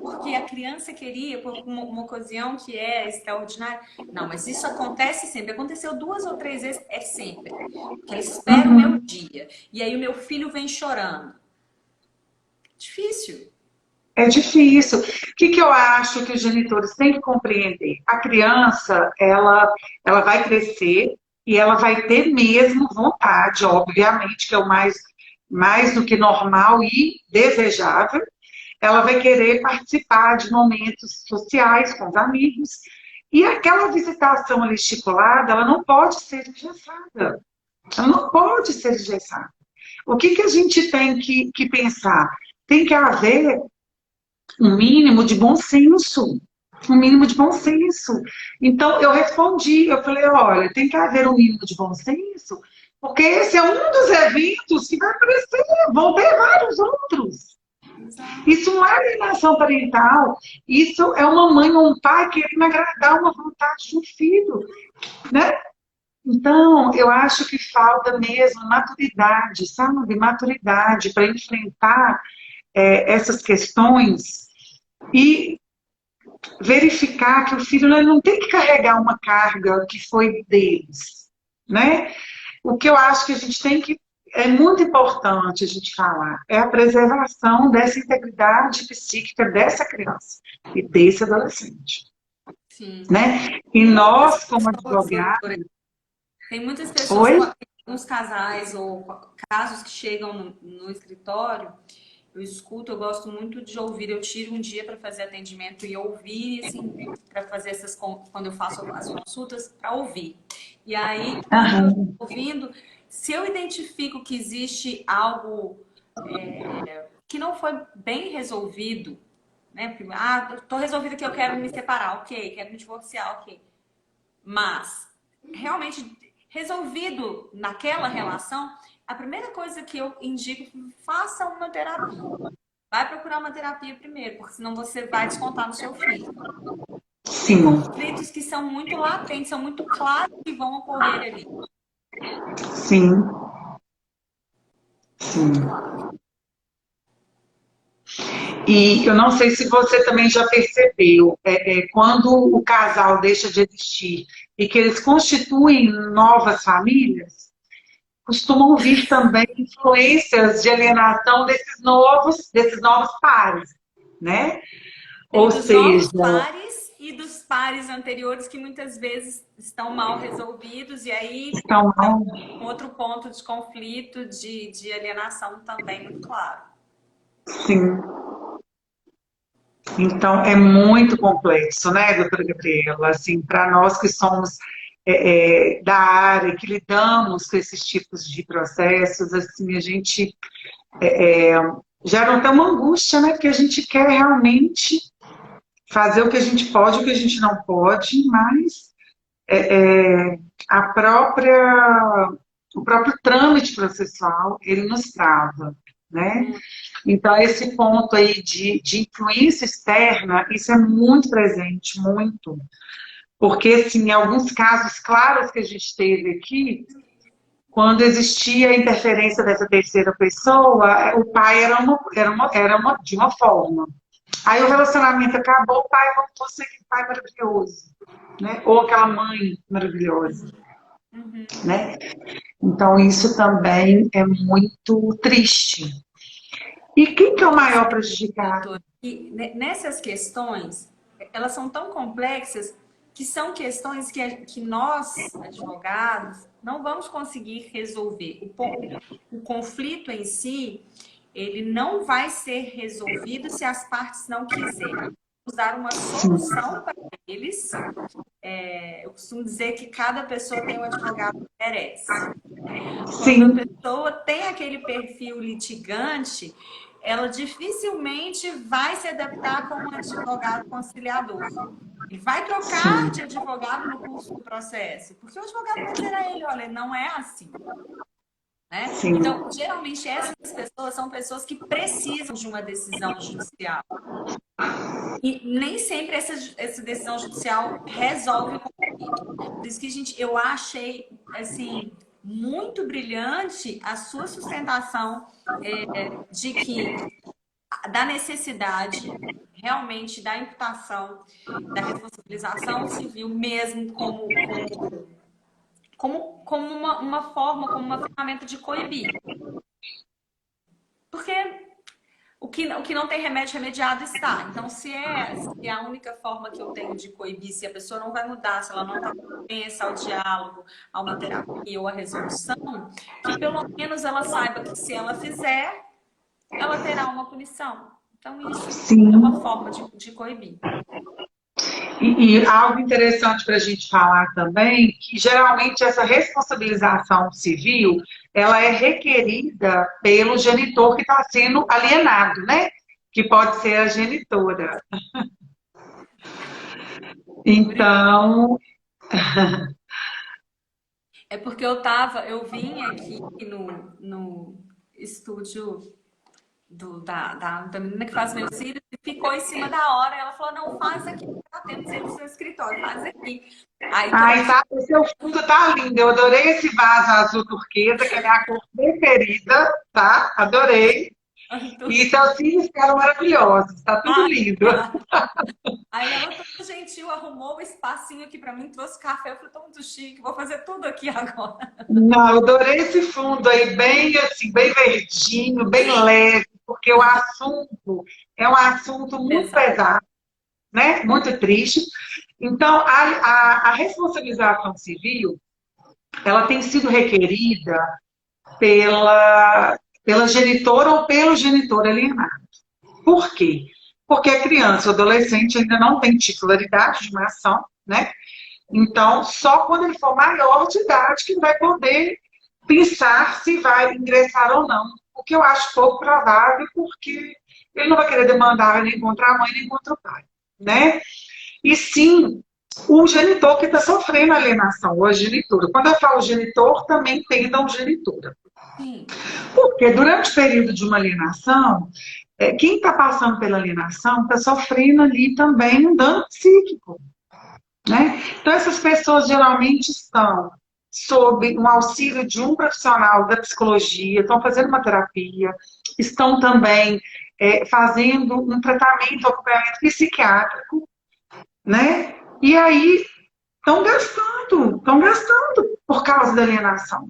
porque a criança queria, por uma ocasião que é extraordinária. Não, mas isso acontece sempre. Aconteceu 2 ou 3 vezes, é sempre. Porque ela espera o meu dia. E aí o meu filho vem chorando. Difícil. É difícil. O que eu acho que os genitores têm que compreender? A criança, ela vai crescer e ela vai ter mesmo vontade, obviamente, que é o mais do que normal e desejável. Ela vai querer participar de momentos sociais com os amigos. E aquela visitação ali estipulada, ela não pode ser engessada. Ela não pode ser engessada. O que a gente tem que pensar? Tem que haver um mínimo de bom senso. Um mínimo de bom senso. Então, eu respondi, eu falei, olha, tem que haver um mínimo de bom senso, porque esse é um dos eventos que vai aparecer, vão ter vários outros. Isso não é alienação parental, isso é uma mãe ou um pai querendo agradar uma vontade de um filho, né? Então, eu acho que falta mesmo maturidade, sabe? Maturidade para enfrentar essas questões e verificar que o filho não tem que carregar uma carga que foi deles, né? O que eu acho que a gente tem que, é muito importante a gente falar, é a preservação dessa integridade psíquica dessa criança e desse adolescente. Sim. Né? E nós, como advogados... Tem muitas pessoas, uns casais ou casos que chegam no escritório, eu escuto, eu gosto muito de ouvir, eu tiro um dia para fazer atendimento e ouvir, assim, para fazer quando eu faço as consultas, para ouvir. E aí, quando eu estou ouvindo, se eu identifico que existe algo que não foi bem resolvido, né? Estou resolvido que eu quero me separar, ok, quero me divorciar, ok. Mas, realmente, resolvido naquela relação, a primeira coisa que eu indico, faça uma terapia. Vai procurar uma terapia primeiro, porque senão você vai descontar no seu filho. Sim. Tem conflitos que são muito latentes, são muito claros que vão ocorrer ali. Sim. Sim. E eu não sei se você também já percebeu, quando o casal deixa de existir e que eles constituem novas famílias, costumam vir também influências de alienação desses novos pares, né? Ou seja... novos pares e dos pares anteriores que muitas vezes estão mal resolvidos e aí outro ponto de conflito, de alienação também muito claro. Sim. Então, é muito complexo, né, doutora Gabriela? Assim, para nós que somos da área, que lidamos com esses tipos de processos, assim, a gente gera até uma angústia, né? Porque a gente quer realmente fazer o que a gente pode, o que a gente não pode, mas o próprio trâmite processual, ele nos trava, né? Então, esse ponto aí de influência externa, isso é muito presente, muito. Porque, assim, em alguns casos claros que a gente teve aqui, quando existia a interferência dessa terceira pessoa, o pai era de uma forma. Aí o relacionamento acabou, o pai voltou a ser aquele pai maravilhoso, né? Ou aquela mãe maravilhosa. Né? Então, isso também é muito triste. E quem que é o maior prejudicado? E nessas questões, elas são tão complexas que são questões que nós, advogados, não vamos conseguir resolver. O conflito em si, ele não vai ser resolvido se as partes não quiserem. Vamos dar uma solução para eles. Eu costumo dizer que cada pessoa tem um advogado que merece. Quando a pessoa tem aquele perfil litigante, ela dificilmente vai se adaptar com um advogado conciliador. Ele vai trocar de advogado no curso do processo, porque o advogado vai dizer a ele, olha, não é assim. Né? Então, geralmente, essas pessoas são pessoas que precisam de uma decisão judicial. E nem sempre essa decisão judicial resolve o conflito. Por isso que, eu achei, assim, muito brilhante a sua sustentação de que da necessidade realmente da imputação, da responsabilização civil mesmo como uma forma, como uma ferramenta de coibir. Porque o que não tem remédio remediado está. Então, se é a única forma que eu tenho de coibir, se a pessoa não vai mudar, se ela não está propensa ao diálogo, a uma terapia ou à resolução, que pelo menos ela saiba que se ela fizer, ela terá uma punição. Então, isso é uma forma de coibir. E algo interessante para a gente falar também, que geralmente essa responsabilização civil, ela é requerida pelo genitor que está sendo alienado, né? Que pode ser a genitora. Então... É porque eu vim aqui no estúdio da menina que faz meus cílios e ficou em cima da hora. Ela falou, não, faz aqui, tá tendo sempre no seu escritório, faz aqui. Aí, tá, o seu fundo tá lindo. Eu adorei esse vaso azul turquesa, que é a minha cor preferida, tá? Adorei. E seus cílios ficaram maravilhosos, tá tudo lindo. Aí ela, toda gentil, arrumou um espacinho aqui pra mim, trouxe café. Eu falei, tô muito chique, vou fazer tudo aqui agora. Não, eu adorei esse fundo aí, bem assim, bem verdinho, bem leve, porque o assunto é um assunto muito pesado, né? Muito triste. Então, a responsabilização civil, ela tem sido requerida pela genitora ou pelo genitor alienado. Por quê? Porque a criança ou adolescente ainda não tem titularidade de uma ação, né? Então, só quando ele for maior de idade que ele vai poder pensar se vai ingressar ou não. O que eu acho pouco provável, porque ele não vai querer demandar nem contra a mãe, nem contra o pai, né? E sim, o genitor que está sofrendo alienação, ou a genitora. Quando eu falo genitor, também entendam genitora. Porque durante o período de uma alienação, quem está passando pela alienação está sofrendo ali também um dano psíquico. Né? Então, essas pessoas geralmente estão sob um auxílio de um profissional da psicologia, estão fazendo uma terapia, estão também fazendo um tratamento, um acompanhamento psiquiátrico, né? E aí estão gastando por causa da alienação,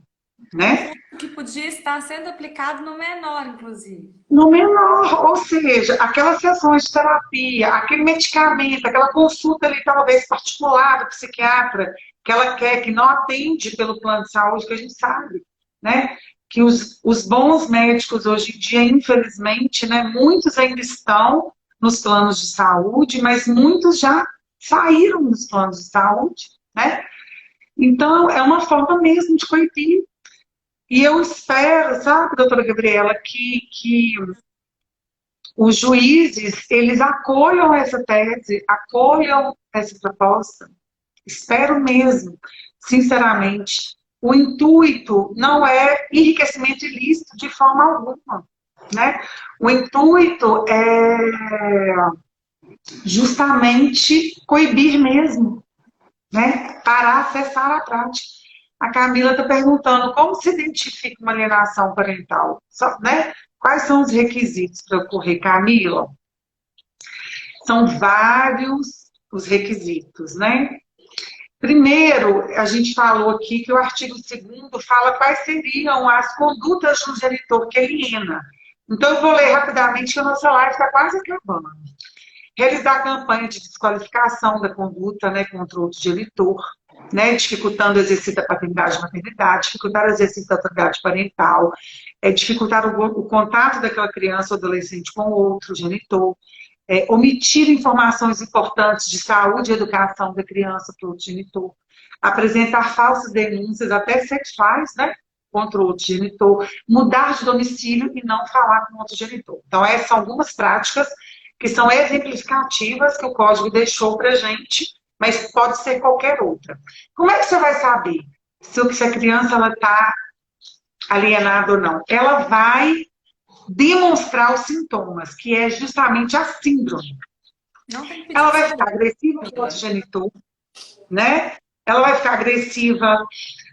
né? Que podia estar sendo aplicado no menor, inclusive. No menor, ou seja, aquelas sessões de terapia, aquele medicamento, aquela consulta ali, talvez particular do psiquiatra, que ela quer, que não atende pelo plano de saúde, que a gente sabe, né? Que os bons médicos hoje em dia, infelizmente, né, muitos ainda estão nos planos de saúde, mas muitos já saíram dos planos de saúde, né? Então, é uma forma mesmo de coibir. E eu espero, sabe, doutora Gabriela, que os juízes, eles acolham essa tese, acolham essa proposta. Espero mesmo, sinceramente. O intuito não é enriquecimento ilícito de forma alguma, né? O intuito é justamente coibir mesmo, né? Para acessar a prática. A Camila está perguntando como se identifica uma alienação parental, né? Quais são os requisitos para ocorrer, Camila? São vários os requisitos, né? Primeiro, a gente falou aqui que o artigo 2º fala quais seriam as condutas do genitor que aliena. Então, eu vou ler rapidamente, que a nossa live está quase acabando. realizar campanha de desqualificação da conduta, né, contra outro genitor, né, dificultando o exercício da paternidade e maternidade, dificultar o exercício da autoridade parental, dificultar o contato daquela criança ou adolescente com outro genitor, omitir informações importantes de saúde e educação da criança para o outro genitor, apresentar falsas denúncias, até sexuais, né, contra o outro genitor, mudar de domicílio e não falar com o outro genitor. Então, essas são algumas práticas que são exemplificativas que o Código deixou para a gente, mas pode ser qualquer outra. Como é que você vai saber se a criança está alienada ou não? Ela vai demonstrar os sintomas, que é justamente a síndrome. Ela vai ficar agressiva com o outro genitor, né? Ela vai ficar agressiva,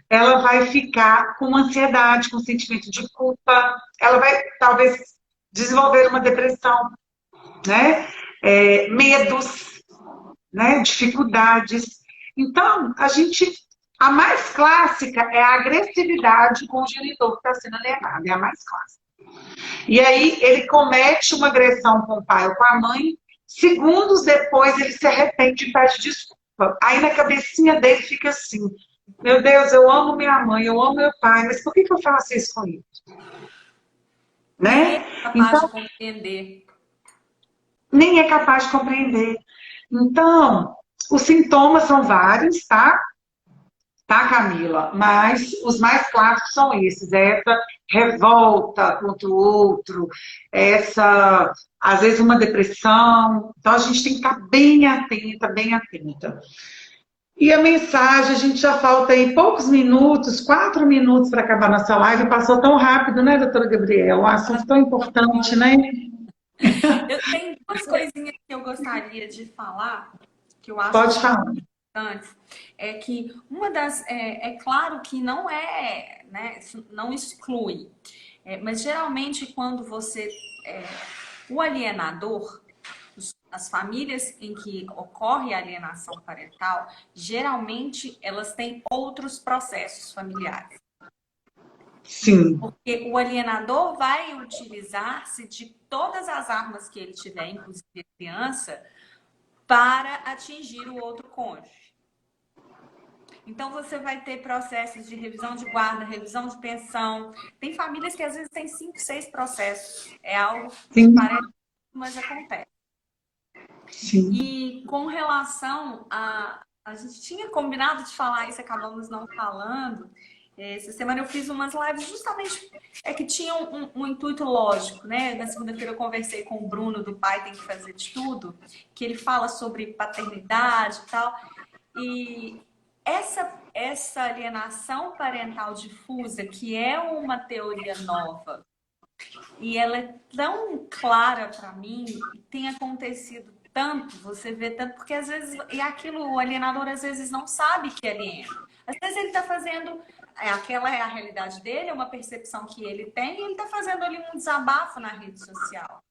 ela vai ficar com ansiedade, com sentimento de culpa, ela vai talvez desenvolver uma depressão, né? Medos, né? Dificuldades. Então, a mais clássica é a agressividade com o genitor que está sendo alienado, é a mais clássica. E aí ele comete uma agressão com o pai ou com a mãe, segundos depois ele se arrepende e pede desculpa. Aí na cabecinha dele fica assim, meu Deus, eu amo minha mãe, eu amo meu pai, mas por que eu faço isso com ele? Né? Nem é capaz de compreender. Nem é capaz de compreender. Então, os sintomas são vários, tá? Tá, Camila? Mas os mais clássicos são esses. Essa revolta contra o outro, às vezes, uma depressão. Então, a gente tem que estar bem atenta, bem atenta. E a mensagem, a gente já falta aí poucos minutos, 4 minutos para acabar nossa live. Passou tão rápido, né, doutora Gabriela? Um assunto tão importante, né? Eu tenho duas coisinhas que eu gostaria de falar, que eu acho Pode falar. Importantes. É que uma das... É claro que não é, né, não exclui, mas geralmente quando você... o alienador, as famílias em que ocorre a alienação parental, geralmente elas têm outros processos familiares. Sim. Porque o alienador vai utilizar-se de todas as armas que ele tiver, inclusive a criança, para atingir o outro cônjuge. Então, você vai ter processos de revisão de guarda, revisão de pensão. Tem famílias que às vezes têm 5, 6 processos. É algo que parece, mas acontece. Sim. E com relação a... A gente tinha combinado de falar isso, acabamos não falando. Essa semana eu fiz umas lives justamente que tinham um intuito lógico, né? Na segunda-feira eu conversei com o Bruno do Pai Tem que Fazer de Tudo, que ele fala sobre paternidade e tal. E essa alienação parental difusa, que é uma teoria nova, e ela é tão clara para mim, e tem acontecido tanto, você vê tanto, porque às vezes, o alienador às vezes não sabe que aliena. Às vezes ele está fazendo, aquela é a realidade dele, é uma percepção que ele tem, e ele está fazendo ali um desabafo na rede social.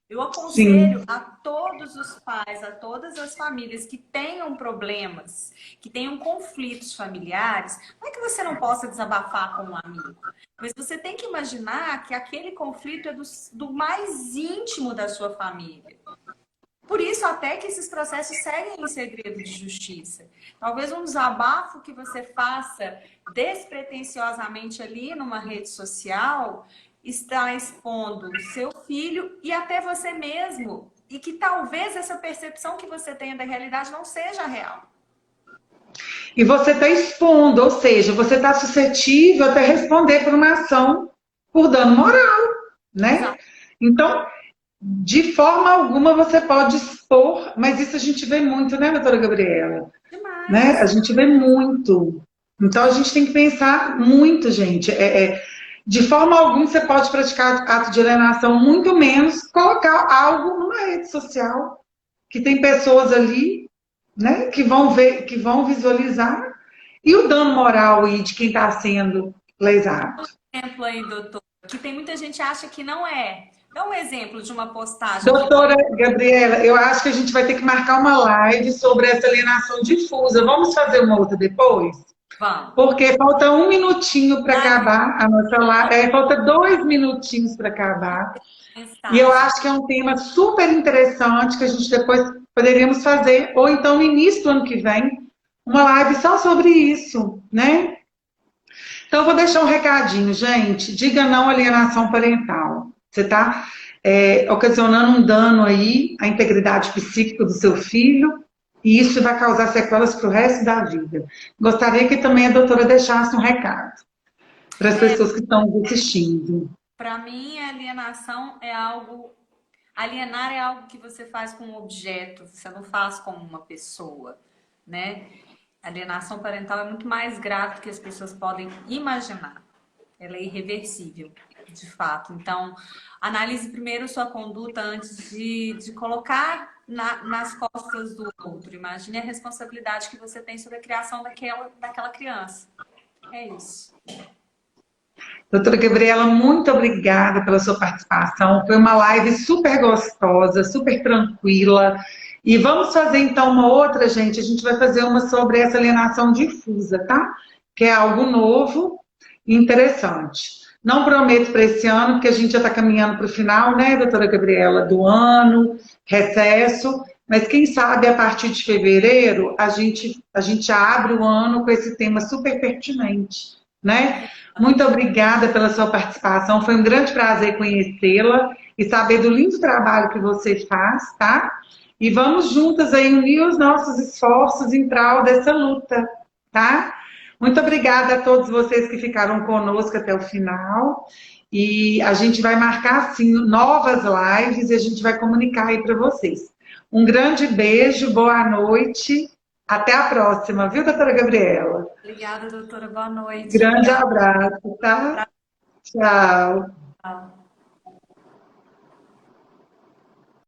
Eu aconselho a todos os pais, a todas as famílias que tenham problemas, que tenham conflitos familiares, não é que você não possa desabafar com um amigo, mas você tem que imaginar que aquele conflito é do mais íntimo da sua família. Por isso, até que esses processos seguem em segredo de justiça. Talvez um desabafo que você faça despretensiosamente ali numa rede social está expondo seu filho e até você mesmo. E que talvez essa percepção que você tenha da realidade não seja real. E você está expondo, ou seja, você está suscetível até responder por uma ação por dano moral, né? Exato. Então, de forma alguma você pode expor, mas isso a gente vê muito, né, doutora Gabriela? Demais. Né? A gente vê muito. Então, a gente tem que pensar muito, gente. De forma alguma você pode praticar ato de alienação, muito menos colocar algo numa rede social, que tem pessoas ali, né, que vão ver, que vão visualizar, e o dano moral aí de quem está sendo lesado. Um exemplo aí, doutor, que tem muita gente que acha que não é. Dá um exemplo de uma postagem. Doutora Gabriela, eu acho que a gente vai ter que marcar uma live sobre essa alienação difusa. Vamos fazer uma outra depois? Vamos. Porque falta 1 minutinho para acabar a nossa live. Falta 2 minutinhos para acabar. E eu Mensagem. acho que é um tema super interessante que a gente depois poderíamos fazer, ou então no início do ano que vem, uma live só sobre isso, né? Então, eu vou deixar um recadinho, gente. Diga não à alienação parental. Você está ocasionando um dano aí à integridade psíquica do seu filho, e isso vai causar sequelas para o resto da vida. Gostaria que também a doutora deixasse um recado para as pessoas que estão assistindo. Para mim, a alienação é algo. Alienar é algo que você faz com um objeto, você não faz com uma pessoa, né? Alienação parental é muito mais grave do que as pessoas podem imaginar. Ela é irreversível, de fato. Então, analise primeiro sua conduta antes de colocar nas costas do outro. Imagine a responsabilidade que você tem sobre a criação daquela criança. É isso. Doutora Gabriela, muito obrigada pela sua participação. Foi uma live super gostosa, super tranquila. E vamos fazer então uma outra, gente. A gente vai fazer uma sobre essa alienação difusa, tá? Que é algo novo e interessante. Não prometo para esse ano, porque a gente já está caminhando para o final, né, doutora Gabriela, do ano, recesso. Mas quem sabe a partir de fevereiro a gente abre o ano com esse tema super pertinente, né? Muito obrigada pela sua participação. Foi um grande prazer conhecê-la e saber do lindo trabalho que você faz, tá? E vamos juntas aí unir os nossos esforços em prol dessa luta, tá? Muito obrigada a todos vocês que ficaram conosco até o final. E a gente vai marcar, assim, novas lives e a gente vai comunicar aí para vocês. Um grande beijo, boa noite. Até a próxima, viu, doutora Gabriela? Obrigada, doutora. Boa noite. Grande abraço, tá? Tchau. Tchau.